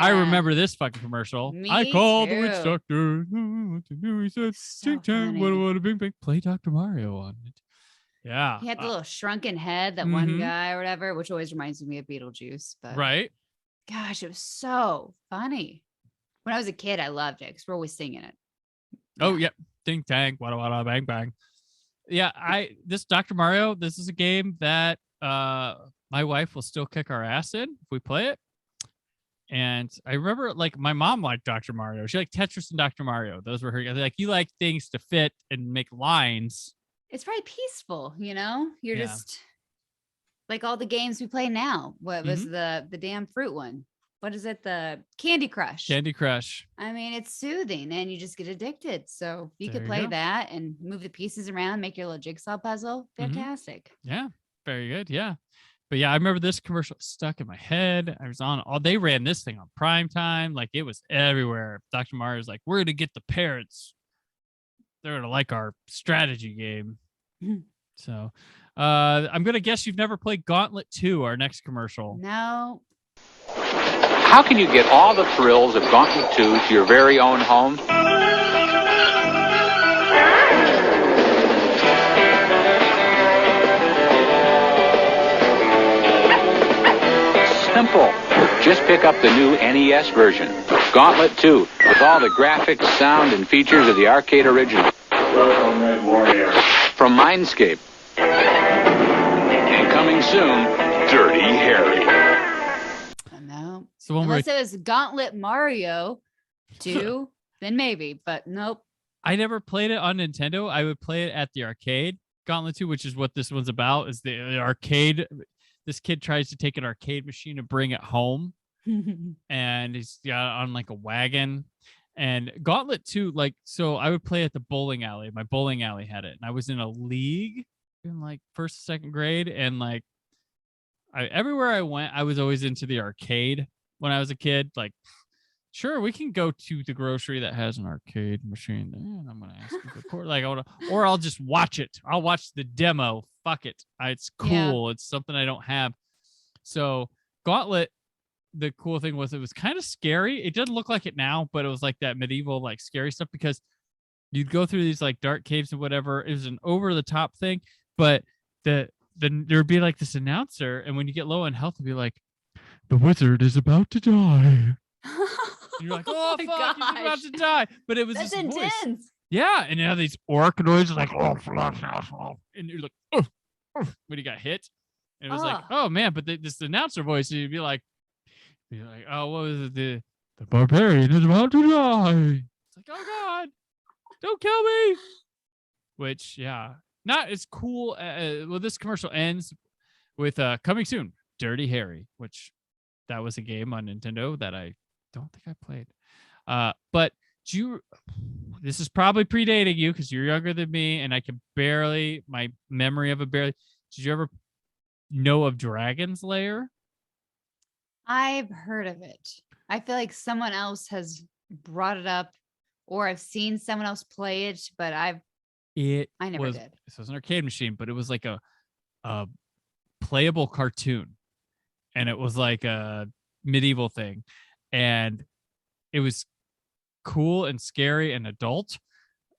I remember this fucking commercial. I called the witch doctor. What to do? He said, "Ting tang, what bing bang." Play Dr. Mario on it. Yeah. He had the little shrunken head, that one guy or whatever, which always reminds me of Beetlejuice. But right. Gosh, it was so funny. When I was a kid, I loved it because we're always singing it. Oh, yep. Ting tang, wada wada bang bang. Yeah, this Dr. Mario, this is a game that my wife will still kick our ass in if we play it. And I remember, like, my mom liked Dr. Mario. She liked Tetris and Dr. Mario. Those were her. Like, you like things to fit and make lines. It's very peaceful, you know? You're just like all the games we play now. What was the damn fruit one? What is it? The Candy Crush. Candy Crush. I mean, it's soothing and you just get addicted. So you could play that and move the pieces around, make your little jigsaw puzzle. Fantastic. Yeah, very good. Yeah. But yeah, I remember this commercial stuck in my head. I was on they ran this thing on prime time. Like, it was everywhere. Dr. Mario's like, we're going to get the parents. They're going to like our strategy game. So I'm going to guess you've never played Gauntlet 2, our next commercial. No. How can you get all the thrills of Gauntlet 2 to your very own home? Simple. Just pick up the new NES version, Gauntlet 2, with all the graphics, sound, and features of the arcade original. Welcome, Red Warrior. From Mindscape. And coming soon, Dirty Harry. No. So unless it was Gauntlet Mario 2, then maybe, but nope. I never played it on Nintendo. I would play it at the arcade. Gauntlet 2, which is what this one's about, is the arcade. This kid tries to take an arcade machine and bring it home. and he's got on like a wagon. And Gauntlet 2, like, so I would play at the bowling alley. My bowling alley had it, and I was in a league in like first, second grade, and like everywhere I went, I was always into the arcade when I was a kid. Like, sure, we can go to the grocery that has an arcade machine there, and I'm gonna ask you the court, like, or I'll just watch it. I'll watch the demo. Fuck it, it's cool. Yeah. It's something I don't have. So Gauntlet, the cool thing was it was kind of scary. It doesn't look like it now, but it was like that medieval, like scary stuff because you'd go through these like dark caves and whatever. It was an over the top thing, but there'd be like this announcer, and when you get low on health, it'd be like, the wizard is about to die. You're like, oh fuck, he's about to die. But it was That's this intense. Voice. Yeah, and you have these orc noises like, oh, and you're like, oh, when you got hit. And it was like, oh man, but this announcer voice, you'd be like, oh, what was it? The barbarian is about to die. It's like, oh god, don't kill me. Which, yeah, not as cool. Well, this commercial ends with coming soon, Dirty Harry, which that was a game on Nintendo that I don't think I played. But this is probably predating you because you're younger than me, and I can barely, my memory of it barely. Did you ever know of Dragon's Lair? I've heard of it. I feel like someone else has brought it up, or I've seen someone else play it, but I never did. This was an arcade machine, but it was like a playable cartoon, and it was like a medieval thing, and it was cool and scary and adult,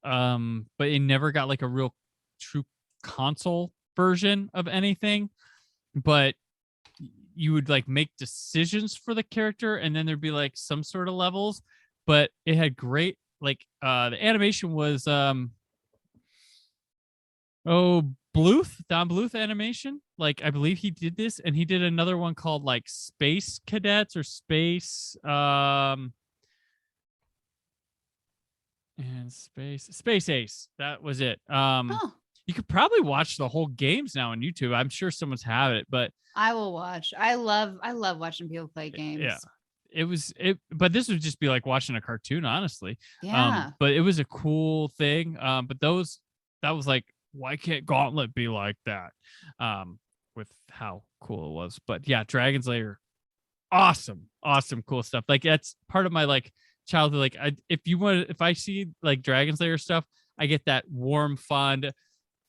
but it never got like a real true console version of anything. But you would like make decisions for the character, and then there'd be like some sort of levels, but it had great, like, the animation was Don Bluth animation. Like, I believe he did this, and he did another one called like Space Cadets or Space Ace. That was it. You could probably watch the whole games now on YouTube. I'm sure someone's have it, but I will watch. I love watching people play games. Yeah. But this would just be like watching a cartoon, honestly. Yeah. But it was a cool thing. But that was like, why can't Gauntlet be like that? With how cool it was. But yeah, Dragon's Lair, awesome, cool stuff. Like, that's part of my like childhood. Like, if I see like Dragon's Lair stuff, I get that warm, fond.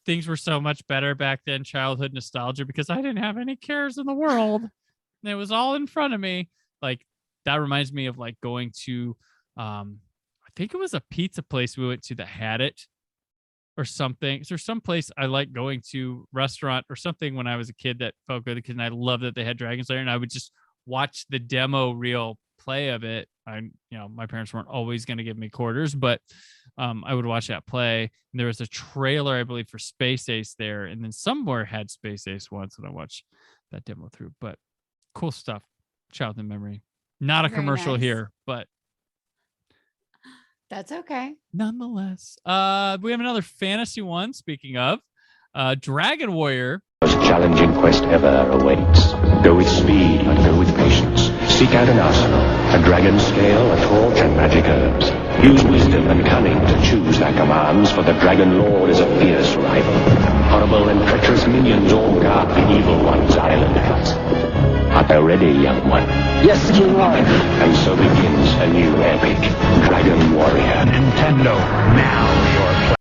Things were so much better back then, childhood nostalgia, because I didn't have any cares in the world. It was all in front of me. Like, that reminds me of like going to, I think it was a pizza place we went to that had it or something. There's some place I like going to, restaurant or something, when I was a kid that felt good, and I loved that they had Dragon's Lair, and I would just watch the demo reel play of it. My parents weren't always going to give me quarters, but I would watch that play. And there was a trailer, I believe, for Space Ace there, and then somewhere had Space Ace once, and I watched that demo through. But cool stuff, childhood memory. Not a Very commercial nice. here, but That's okay. nonetheless. We have another fantasy one. Speaking of, Dragon Warrior. Most challenging quest ever awaits. Go with speed, but go with patience. Seek out an arsenal, a dragon scale, a torch, and magic herbs. Use wisdom and cunning to choose their commands, for the Dragon Lord is a fierce rival. Horrible and treacherous minions all guard the evil one's island hut. Are they ready, young one? Yes, King Lord. And so begins a new epic, Dragon Warrior. Nintendo, now your play.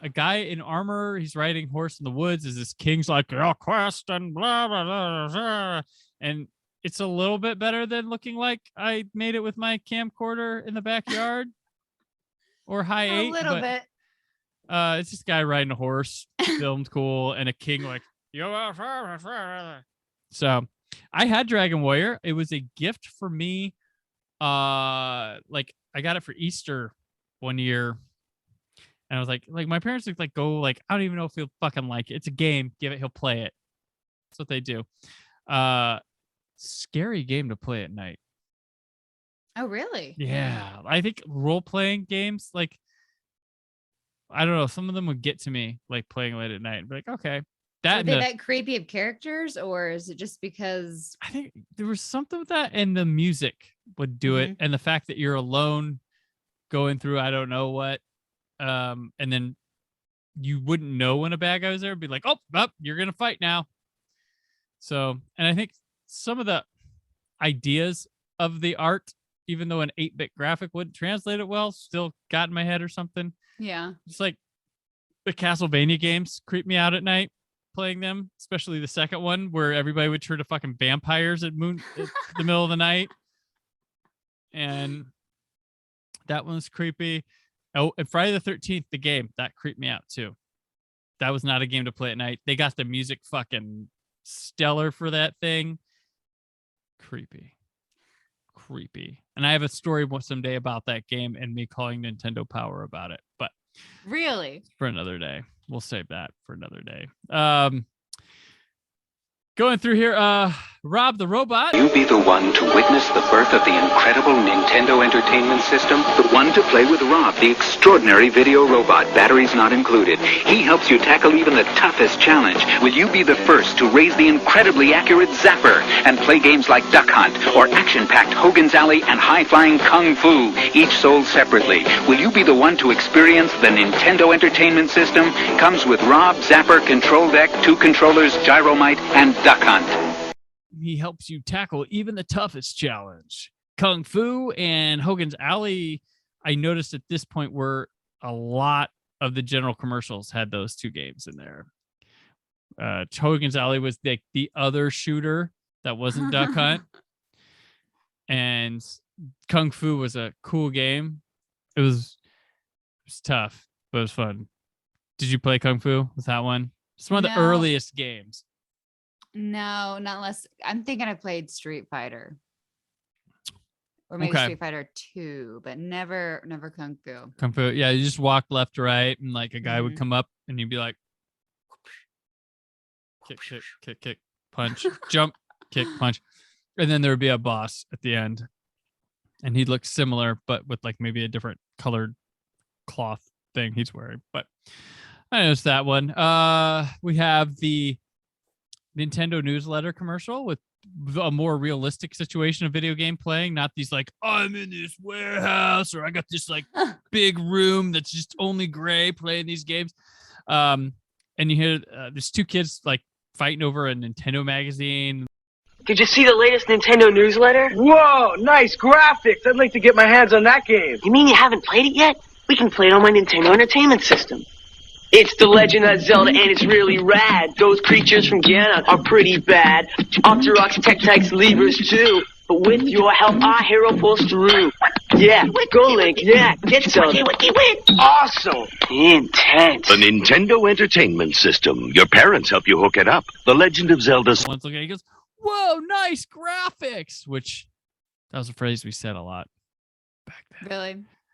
A guy in armor, he's riding horse in the woods, as this king's like, your quest and blah, blah, blah, blah. And it's a little bit better than looking like I made it with my camcorder in the backyard or high eight. A little bit. It's this guy riding a horse, filmed cool, and a king like, so I had Dragon Warrior. It was a gift for me. Like, I got it for Easter one year. And I was like my parents would like go like, I don't even know if he'll fucking like it. It's a game. Give it, he'll play it. That's what they do. Scary game to play at night. Oh, really? Yeah. I think role-playing games, like, I don't know, some of them would get to me, like playing late at night. Be like, okay. That Are they that creepy of characters, or is it just because I think there was something with that, and the music would do it, and the fact that you're alone going through I don't know what, and then you wouldn't know when a bad guy was there. It'd be like, oh, you're gonna fight now. So, and I think some of the ideas of the art, even though an 8-bit graphic wouldn't translate it well, still got in my head or something. Yeah. Just like the Castlevania games creep me out at night playing them, especially the second one where everybody would turn to fucking vampires at the middle of the night. And that one's creepy. Oh, and Friday the 13th, the game, that creeped me out too. That was not a game to play at night. They got the music fucking stellar for that thing. Creepy. And I have a story someday about that game and me calling Nintendo Power about it. But really, for another day. We'll save that for another day. Going through here, Rob the Robot. You be the one to witness the birth of the incredible Nintendo Entertainment System? The one to play with Rob, the extraordinary video robot, batteries not included. He helps you tackle even the toughest challenge. Will you be the first to raise the incredibly accurate Zapper and play games like Duck Hunt or action-packed Hogan's Alley and high-flying Kung Fu, each sold separately? Will you be the one to experience the Nintendo Entertainment System? Comes with Rob, Zapper, Control Deck, 2 controllers, Gyromite, and Duck Hunt. He helps you tackle even the toughest challenge. Kung Fu and Hogan's Alley, I noticed at this point were a lot of the general commercials had those 2 games in there. Hogan's Alley was the other shooter that wasn't Duck Hunt. And Kung Fu was a cool game. It was tough, but it was fun. Did you play Kung Fu with that one? It's one of the earliest games. No, not unless I'm thinking I played Street Fighter. Or maybe Street Fighter 2, but never Kung Fu. Kung Fu, yeah, you just walk left to right, and like a guy would come up and you'd be like kick, punch, jump, kick, punch. And then there would be a boss at the end. And he'd look similar, but with like maybe a different colored cloth thing he's wearing. But I noticed that one. We have the Nintendo newsletter commercial with a more realistic situation of video game playing, not these like, I'm in this warehouse or I got this like big room that's just only gray playing these games. And you hear there's 2 kids like fighting over a Nintendo magazine. Did you see the latest Nintendo newsletter? Whoa, nice graphics. I'd like to get my hands on that game. You mean you haven't played it yet? We can play it on my Nintendo Entertainment System. It's the Legend of Zelda, and it's really rad. Those creatures from Ganon are pretty bad. Octoroks, Tektites, Levers too. But with your help, our hero pulls through. Yeah, go Link. Yeah, get Zelda. Awesome. Intense. The Nintendo Entertainment System. Your parents help you hook it up. The Legend of Zelda. Once again, he goes, whoa, nice graphics, which that was a phrase we said a lot back then.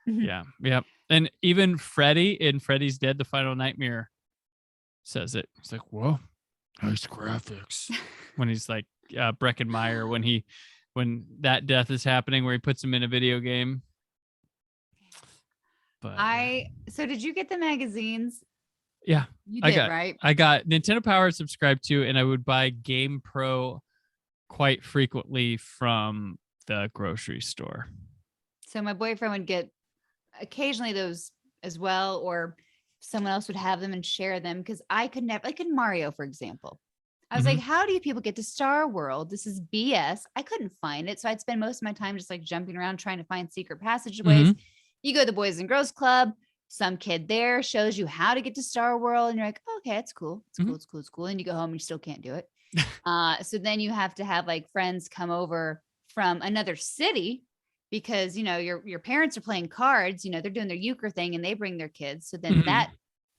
Really? Yeah. And even Freddy in Freddy's Dead, The Final Nightmare says it. He's like, whoa, nice graphics. When he's like Breckenmeyer, when that death is happening where he puts him in a video game. But so did you get the magazines? Yeah. You did, right? I got Nintendo Power subscribed to, and I would buy Game Pro quite frequently from the grocery store. So my boyfriend would get occasionally those as well, or someone else would have them and share them, because I could never, like in Mario, for example. I was like, how do you people get to Star World? This is BS. I couldn't find it. So I'd spend most of my time just like jumping around trying to find secret passageways. You go to the Boys and Girls Club, some kid there shows you how to get to Star World, and you're like, okay, it's cool. It's cool. And you go home and you still can't do it. So then you have to have like friends come over from another city, because, your parents are playing cards, they're doing their euchre thing and they bring their kids. So then that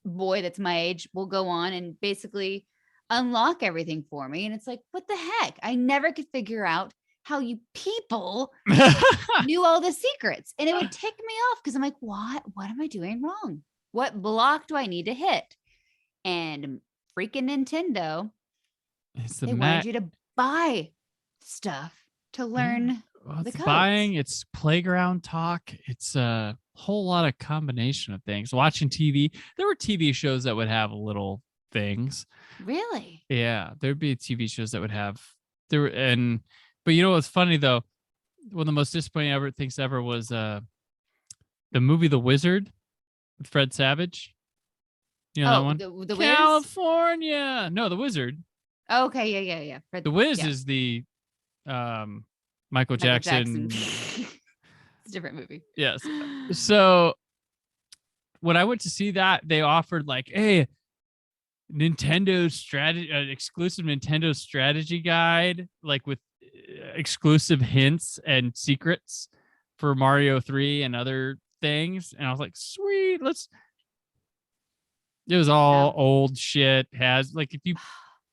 boy that's my age will go on and basically unlock everything for me. And it's like, what the heck? I never could figure out how you people knew all the secrets. And it would tick me off because I'm like, what am I doing wrong? What block do I need to hit? And freaking Nintendo, they wanted you to buy stuff to learn. It's buying, it's playground talk. It's a whole lot of combination of things. Watching TV. There were TV shows that would have a little things. Really? Yeah, there'd be TV shows that would have but you know what's funny though? One of the most disappointing things ever was the movie The Wizard with Fred Savage. You know that one? The Wiz? California. No, The Wizard. Oh, okay, yeah. The Wiz is the Michael Jackson. It's a different movie. Yes. So when I went to see that, they offered like, hey, Nintendo strategy, exclusive Nintendo strategy guide, like with exclusive hints and secrets for Mario 3 and other things. And I was like, sweet, it was all old shit. If you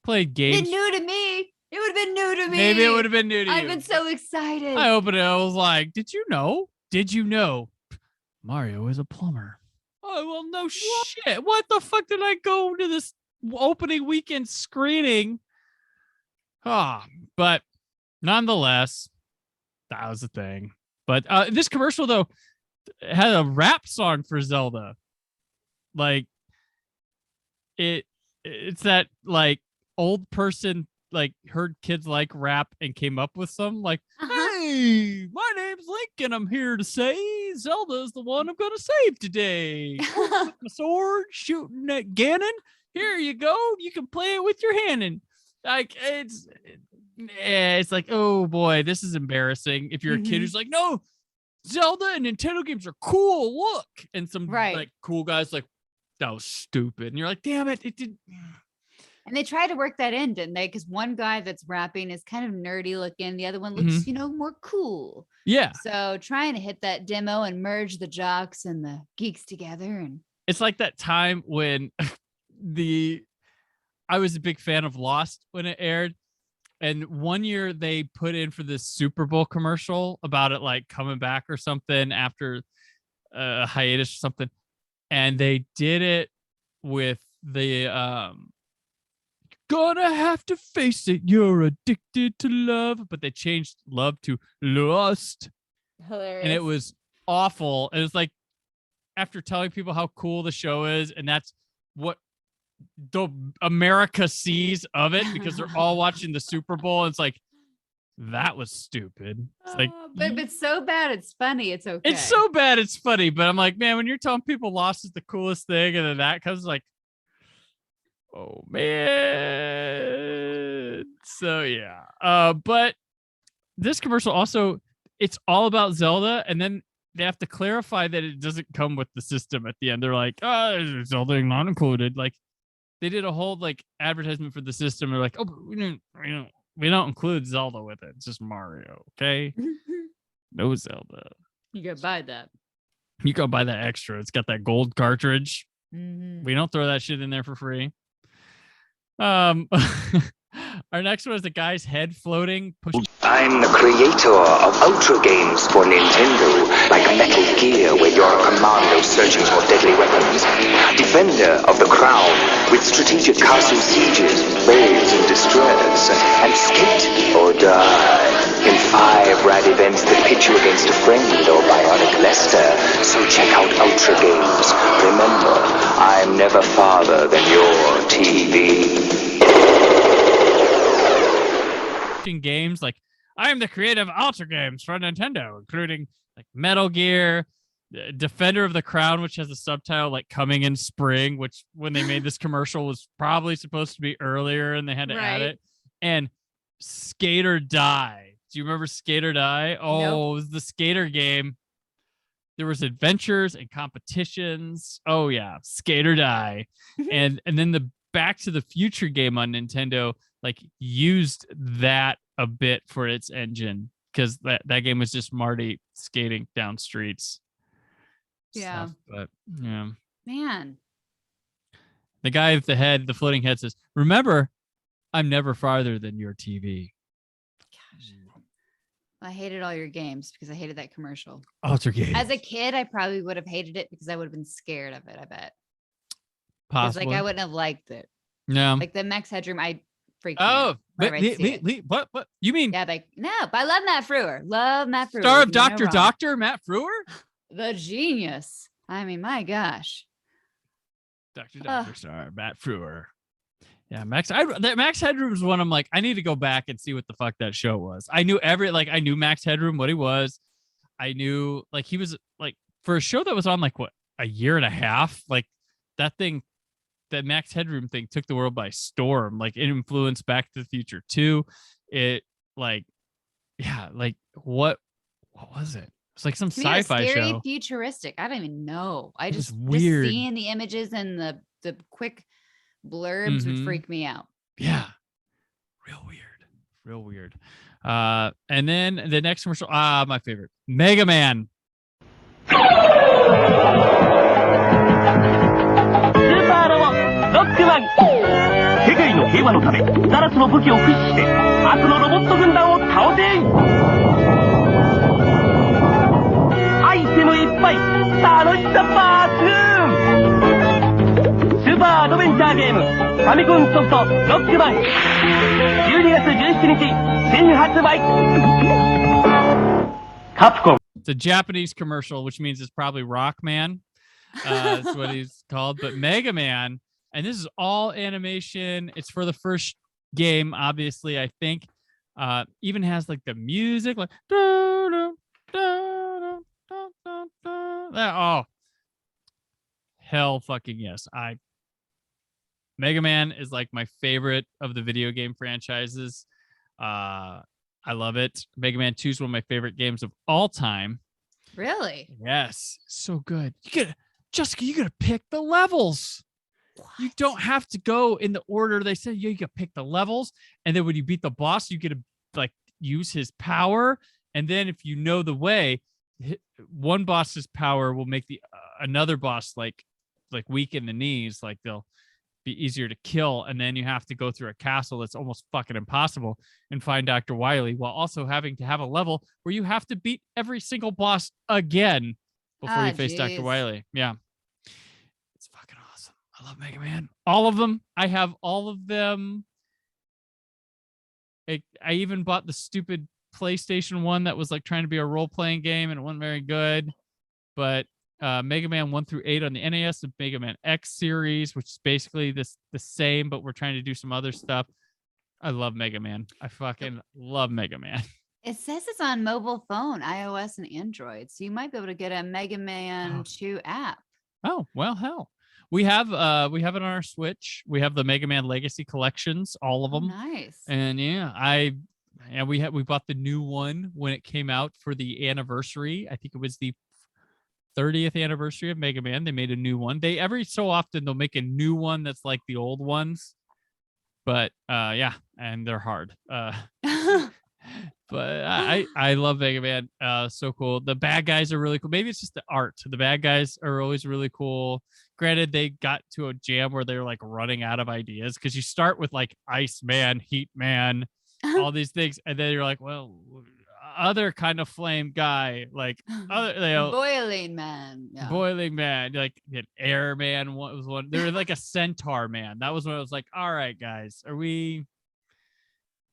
played games. It's new to me. It would have been new to me. Maybe it would have been new to you. I've been so excited. I opened it. I was like, did you know? Mario is a plumber? Oh, well, no shit. What the fuck did I go to this opening weekend screening? But nonetheless, that was the thing. But this commercial, though, had a rap song for Zelda. Like, it's that, like, old person, like, heard kids like rap and came up with some, like, hey, my name's Lincoln. I'm here to say Zelda's the one I'm going to save today. With my sword, shooting at Ganon. Here you go. You can play it with your hand. And, like, it's like, oh, boy, this is embarrassing. If you're a kid who's like, no, Zelda and Nintendo games are cool. Look. And some, like, cool guys like, that was stupid. And you're like, damn it. It did. And they tried to work that in, didn't they? Because one guy that's rapping is kind of nerdy looking. The other one looks, more cool. Yeah. So trying to hit that demo and merge the jocks and the geeks together. And it's like that time when I was a big fan of Lost when it aired. And one year they put in for this Super Bowl commercial about it like coming back or something after a hiatus or something. And they did it with the gonna have to face it, you're addicted to love, but they changed love to lust. Hilarious. And it was awful. It was like after telling people how cool the show is, and that's what the America sees of it because they're all watching the Super Bowl. And it's like, that was stupid. It's like, but if it's so bad it's funny, it's okay. It's so bad it's funny, but I'm like, man, when you're telling people Lost is the coolest thing, and then that comes like, oh man. So yeah. But this commercial also, it's all about Zelda, and then they have to clarify that it doesn't come with the system at the end. They're like, oh, Zelda not included. Like they did a whole like advertisement for the system. They're like, oh, but we don't include Zelda with it. It's just Mario, okay? No Zelda. You gotta buy that. You gotta buy that extra. It's got that gold cartridge. Mm-hmm. We don't throw that shit in there for free. Our next one is the guy's head floating. I'm the creator of Ultra games for Nintendo, like Metal Gear, where you're a commando searching for deadly weapons. Defender of the Crown, with strategic castle sieges, babes in distress, and skate or die. In 5 rad events that pit you against a friend or bionic Lester. So check out Ultra games. Remember, I'm never farther than your TV. Games like I am the creative Ultra games for Nintendo, including like Metal Gear, Defender of the Crown, which has a subtitle like coming in spring, which when they made this commercial was probably supposed to be earlier and they had to add it, and Skate or Die. Do you remember Skate or Die? Oh, nope. It was the skater game. There was adventures and competitions. Oh yeah, Skate or Die. and then the Back to the Future game on Nintendo like used that a bit for its engine because that game was just Marty skating down streets. Yeah. But yeah. Man. The guy with the floating head says, remember, I'm never farther than your TV. Gosh. I hated all your games because I hated that commercial. Ultra games. As a kid, I probably would have hated it because I would have been scared of it, I bet. Possibly. Like I wouldn't have liked it. No. Like the Max Headroom, I freaked out. What you mean? Yeah, like no, but I love Matt Frewer. Love Matt Frewer. Star of Dr. Matt Frewer? The genius. I mean, my gosh. Dr. Star, Matt Frewer. Yeah, that Max Headroom is one I'm like, I need to go back and see what the fuck that show was. I knew I knew Max Headroom, what he was. I knew like he was like for a show that was on like what a year and a half, like that Max Headroom thing took the world by storm. Like it influenced Back to the Future 2. It like, yeah, like what was it? It's like some sci-fi scary, show. Futuristic. I don't even know. I just weird. Seeing the images and the quick blurbs would freak me out. Yeah. Real weird. And then the next commercial, my favorite, Mega Man. スーパーロボロックマン世界の平和のため7つの武器を駆使して悪のロボット軍団を倒せアイテムいっぱい楽しさ抜群スーパーアドベンチャーゲームファミコンソフトロックマン12月17日新発売カプコン It's a Japanese commercial, which means it's probably Rockman. That's what he's called. But Mega Man, and this is all animation. It's for the first game, obviously, I think. Even has like the music, like oh hell fucking yes. Mega Man is like my favorite of the video game franchises. I love it. Mega Man 2 is one of my favorite games of all time. Really? Yes. So good. Jessica, you gotta pick the levels. What? You don't have to go in the order they said. You gotta pick the levels. And then when you beat the boss, you get to like use his power. And then if you know the way, one boss's power will make the another boss like weak in the knees. Like they'll be easier to kill, and then you have to go through a castle that's almost fucking impossible and find Dr. Wily, while also having to have a level where you have to beat every single boss again before you face Dr. Wily. Yeah. It's fucking awesome. I love Mega Man. All of them. I have all of them. I even bought the stupid PlayStation 1 that was like trying to be a role-playing game, and it wasn't very good. But Mega Man 1 through 8 on the NES, the Mega Man X series, which is basically the same, but we're trying to do some other stuff. I love Mega Man. I fucking love Mega Man. It says it's on mobile phone, iOS and Android, so you might be able to get a Mega Man 2 app. Oh, well, hell. We have it on our Switch. We have the Mega Man Legacy collections, all of them. Nice. And we bought the new one when it came out for the anniversary. I think it was the 30th anniversary of Mega Man. They made a new one. They every so often they'll make a new one that's like the old ones. But yeah, and they're hard. But I love Mega Man. So cool. The bad guys are really cool. Maybe it's just the art. The bad guys are always really cool. Granted, they got to a jam where they're like running out of ideas, because you start with like Ice Man, Heat Man, all these things, and then you're like, well, other kind of flame guy, like other Boiling Man. Yeah. Boiling Man, like an Air Man was one. There was like a Centaur Man. That was when I was like, all right, guys, are we?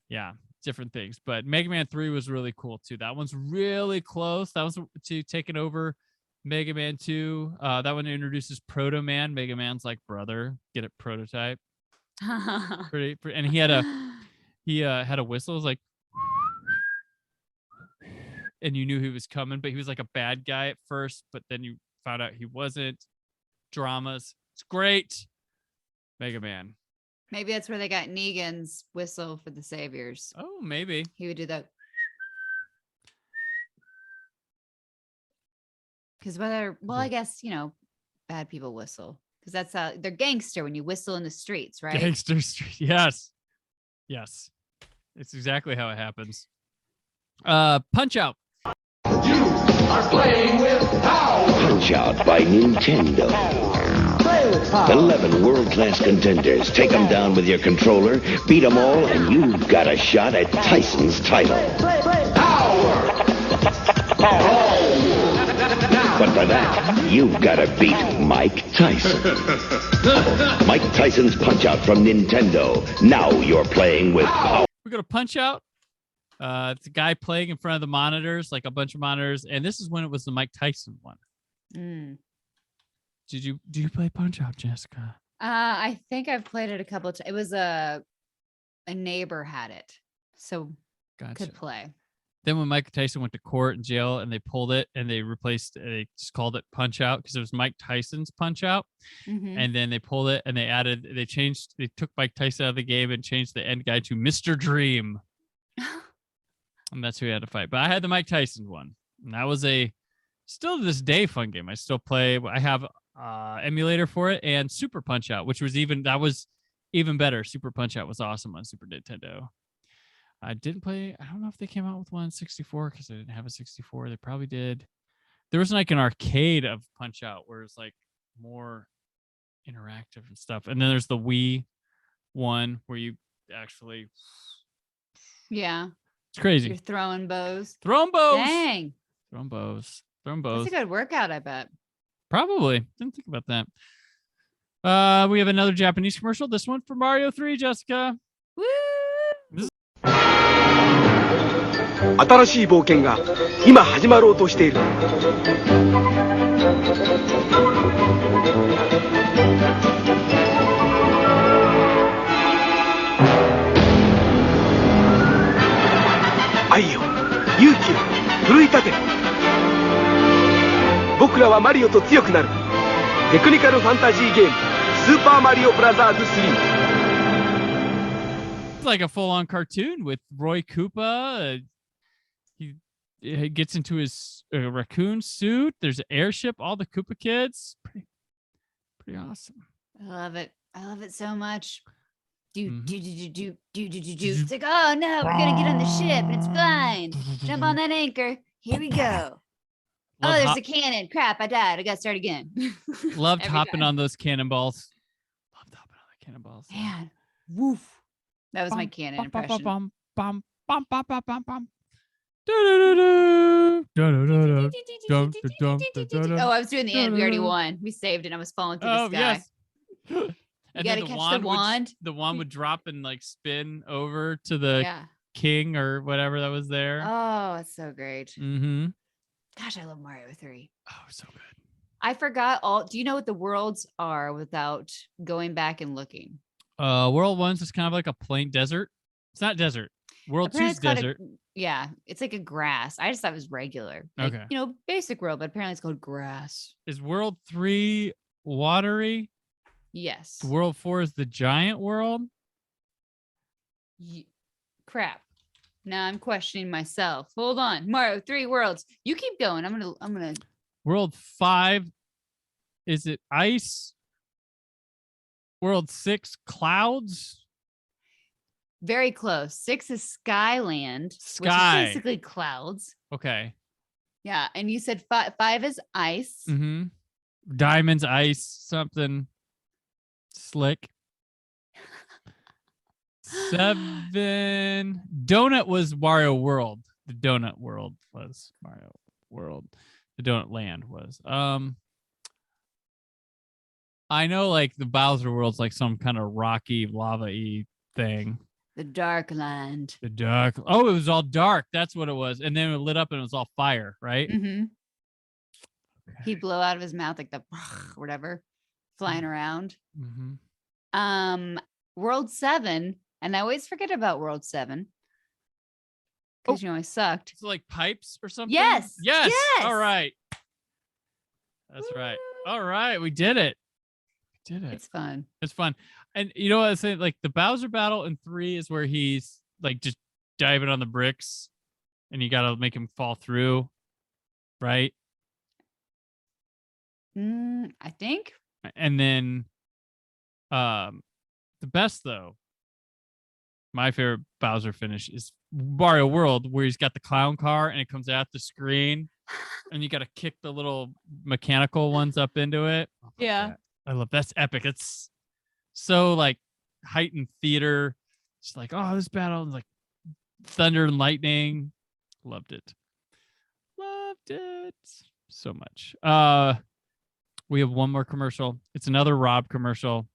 Yeah, different things. But Mega Man 3 was really cool too. That one's really close. That was to taking over Mega Man 2. That one introduces Proto Man. Mega Man's like brother. Get it? Prototype. pretty, and he had a whistle. It was like, and you knew he was coming, but he was like a bad guy at first, but then you found out he wasn't. Dramas. It's great. Mega Man. Maybe that's where they got Negan's whistle for the Saviors. Oh, maybe. He would do that. Because I guess, bad people whistle. Because that's how they're gangster when you whistle in the streets, right? Gangster street. Yes. Yes. It's exactly how it happens. Punch Out. You are playing with power. Punch Out by Nintendo. Play with power. 11 world-class contenders. Take them down with your controller, beat them all, and you've got a shot at Tyson's title. Play. Power. But for that, you've got to beat Mike Tyson. Mike Tyson's Punch Out from Nintendo. Now you're playing with power. We're going to Punch Out. It's a guy playing in front of the monitors, like a bunch of monitors. And this is when it was the Mike Tyson one. Mm. Do you play Punch Out, Jessica? I think I've played it a couple of times. It was a neighbor had it, so could play. Then when Mike Tyson went to court and jail, and they pulled it and they they just called it Punch Out because it was Mike Tyson's Punch Out, and then they pulled it and they took Mike Tyson out of the game and changed the end guy to Mr. Dream, and that's who he had to fight. But I had the Mike Tyson one, and that was still to this day fun game. I still play. I have emulator for it and Super Punch Out, which was even better. Super Punch Out was awesome on Super Nintendo. I didn't play. I don't know if they came out with one 64 because I didn't have a 64. They probably did. There was like an arcade of Punch Out where it's like more interactive and stuff. And then there's the Wii one where you actually. Yeah. It's crazy. You're throwing bows. Dang. Throwing bows. That's a good workout, I bet. Probably. Didn't think about that. We have another Japanese commercial. This one for Mario 3, Jessica. Woo! 新しい冒険が今始まろうとしている。愛よ、勇気を奮い立て。僕らはマリオと強くなる。テクニカルファンタジーゲームスーパーマリオブラザーズ3。It's like a full-on cartoon with Roy Koopa. He gets into his raccoon suit. There's an airship. All the Koopa kids. Pretty awesome. I love it. I love it so much. Do. It's like, oh no, we're gonna get on the ship and it's flying. Jump on that anchor. Here we go. There's a cannon. Crap, I died. I gotta start again. Loved hopping on those cannonballs. Loved hopping on the cannonballs. Man, woof. That was my cannon impression. Oh, I was doing the end. We already won. We saved it. I was falling through the sky. Yes. You gotta catch the wand. The wand would drop and like spin over to the king or whatever that was there. Oh, it's so great. Mm-hmm. Gosh, I love Mario 3. Oh, so good. I forgot all. Do you know what the worlds are without going back and looking? World 1's is kind of like a plain desert. It's not desert. World 2's desert. It's like a grass. I just thought it was regular. Like, okay. Basic world, but apparently it's called grass. Is World 3 watery? Yes. World 4 is the giant world? Crap. Now I'm questioning myself. Hold on. Mario 3 worlds. You keep going. I'm gonna. World 5, is it ice? World 6, clouds? Very close. 6 is Skyland, which is basically clouds. Okay. Yeah, and you said 5 is ice. Mm-hmm. Diamonds, ice, something slick. 7, Donut was Mario World. The Donut World was Mario World. The Donut Land was. I know like the Bowser World's like some kind of rocky lava-y thing. The Dark Land. Oh, it was all dark. That's what it was. And then it lit up and it was all fire, right? Mm-hmm. Okay. He'd blow out of his mouth like the whatever, flying around. Mm-hmm. World 7, and I always forget about World 7. Because I sucked. So like pipes or something? Yes. All right. That's right. All right. We did it. It's fun. It's fun. And you know what I was saying? Like the Bowser battle in 3 is where he's like just diving on the bricks and you got to make him fall through. Right? I think. And then the best though, my favorite Bowser finish is Mario World, where he's got the clown car and it comes out the screen and you got to kick the little mechanical ones up into it. Yeah. I love that's epic. It's so like heightened theater. It's like, oh, this battle is like thunder and lightning. Loved it so much. We have one more commercial. It's another Rob commercial.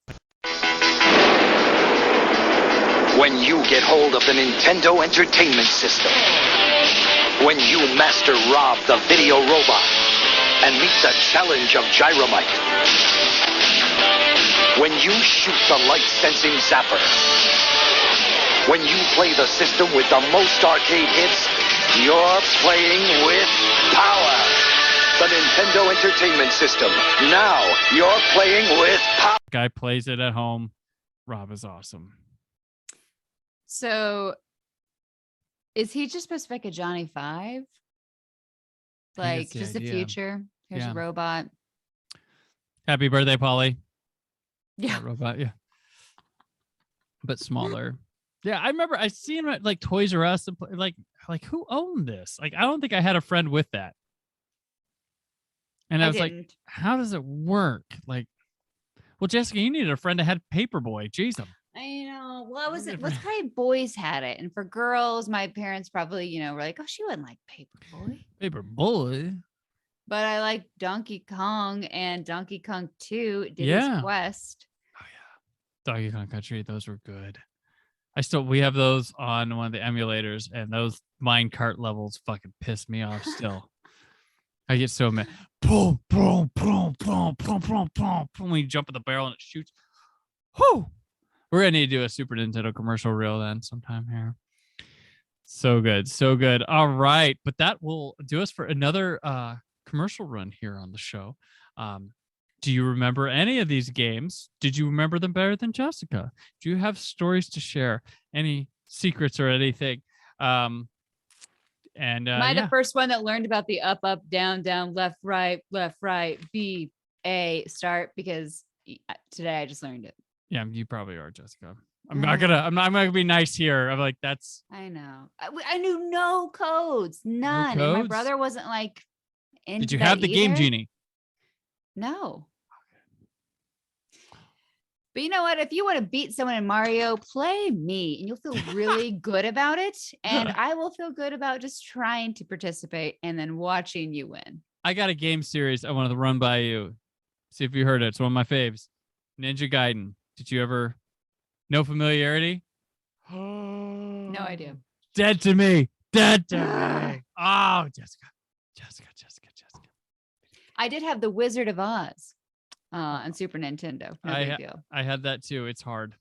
When you get hold of the Nintendo Entertainment System, when you master Rob the video robot and meet the challenge of Gyromite, when you shoot the light-sensing zapper. When you play the system with the most arcade hits, you're playing with power. The Nintendo Entertainment System. Now you're playing with power. Guy plays it at home. Rob is awesome. So, is he just supposed to make a Johnny 5? Like, just the future? Here's a robot. Happy birthday, Polly. Yeah. That robot, yeah. But smaller. Yeah, I remember I seen him at like Toys R Us and like who owned this? Like, I don't think I had a friend with that. And I was like, how does it work? Like, well, Jessica, you needed a friend that had Paperboy. Jeez. I know. Well, what's probably boys had it. And for girls, my parents probably, were like, oh, she wouldn't like Paperboy. Paperboy. But I like Donkey Kong, and Donkey Kong 2 did his quest. Oh, yeah. Donkey Kong Country, those were good. We have those on one of the emulators, and those minecart levels fucking piss me off still. I get so mad. Boom, boom, boom, boom, boom, boom, boom. When you jump in the barrel and it shoots. Whoo! We're going to need to do a Super Nintendo commercial reel then sometime here. So good. So good. All right. But that will do us for another commercial run here on the show. Do you remember any of these games? Did you remember them better than Jessica? Do you have stories to share? Any secrets or anything? Am I the first one that learned about the up, up, down, down, left, right, B, A, start? Because today I just learned it. Yeah, you probably are, Jessica. I'm not gonna be nice here. I'm like, that's. I know. I knew no codes, none. No codes? And my brother wasn't like. Did you have the Game Genie? No. But you know what? If you want to beat someone in Mario, play me, and you'll feel really good about it. And I will feel good about just trying to participate and then watching you win. I got a game series I wanted to run by you. See if you heard it. It's one of my faves. Ninja Gaiden. Did you ever? No familiarity? No idea. Dead to me. Dead to me. Oh, Jessica. I did have the Wizard of Oz on Super Nintendo. No big deal. I had that too. It's hard.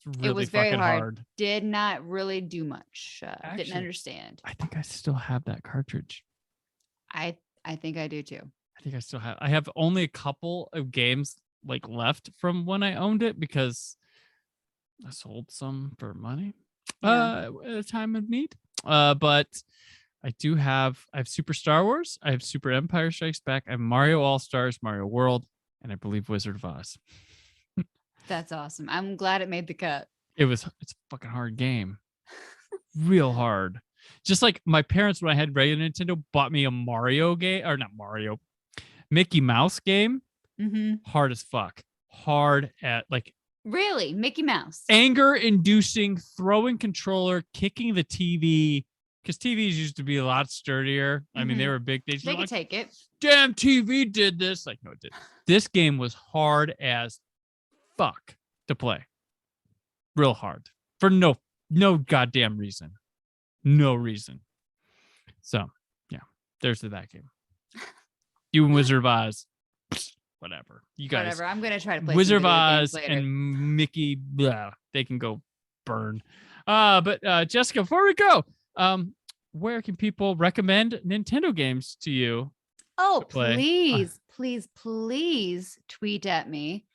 It's really it was very fucking hard. Did not really do much. Actually, didn't understand. I think I still have that cartridge. I think I do too. I think I still have. I have only a couple of games like left from when I owned it because I sold some for money at a time of need. But I have Super Star Wars, I have Super Empire Strikes Back, I have Mario All-Stars, Mario World, and I believe Wizard of Oz. That's awesome. I'm glad it made the cut. It's a fucking hard game. Real hard. Just like my parents, when I had regular Nintendo, bought me a Mario game, or not Mario, Mickey Mouse game. Mm-hmm. Hard as fuck. Hard at like. Really? Mickey Mouse? Anger-inducing, throwing controller, kicking the TV. Because TVs used to be a lot sturdier. Mm-hmm. I mean, they were big. They could take it. Damn TV did this. Like, no, it didn't. This game was hard as fuck to play. Real hard. For no goddamn reason. No reason. So, yeah. There's that game. You and Wizard of Oz. Whatever. You guys. Whatever. I'm going to try to play Wizard of Oz and Mickey. Blah, they can go burn. But Jessica, before we go, where can people recommend Nintendo games to you? Oh, please tweet at me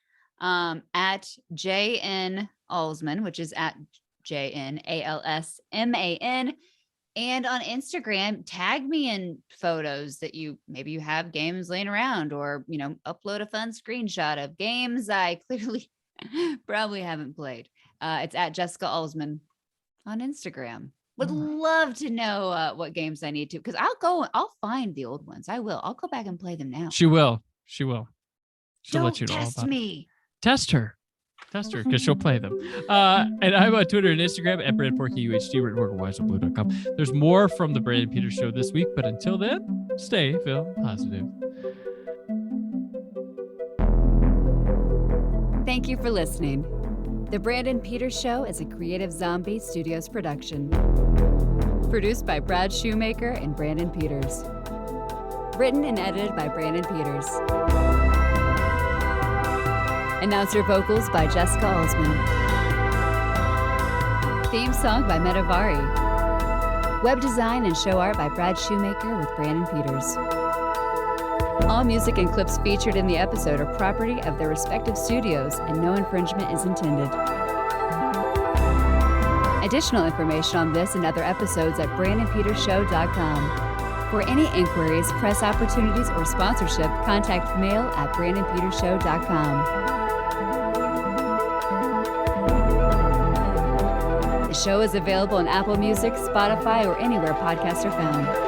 at JN Alsman, which is at JNALSMAN, and on Instagram, tag me in photos that you have games laying around, or upload a fun screenshot of games I clearly probably haven't played. It's at Jessica Alsman on Instagram. Would love to know what games I need to, because I'll find the old ones. I'll go back and play them now. She will. She'll Don't let you know all test about me. It. Test her, because she'll play them. And I'm on Twitter and Instagram at BrandonPorkyUHD, RickWorkerWiseWithBlue.com. There's more from the Brandon Peters Show this week, but until then, stay feel positive. Thank you for listening. The Brandon Peters Show is a Creative Zombie Studios production. Produced by Brad Shoemaker and Brandon Peters. Written and edited by Brandon Peters. Announcer vocals by Jessica Alsman. Theme song by Metavari. Web design and show art by Brad Shoemaker with Brandon Peters. All music and clips featured in the episode are property of their respective studios, and no infringement is intended. Additional information on this and other episodes at BrandonPetersShow.com. For any inquiries, press opportunities, or sponsorship, contact mail at BrandonPetersShow.com. The show is available on Apple Music, Spotify, or anywhere podcasts are found.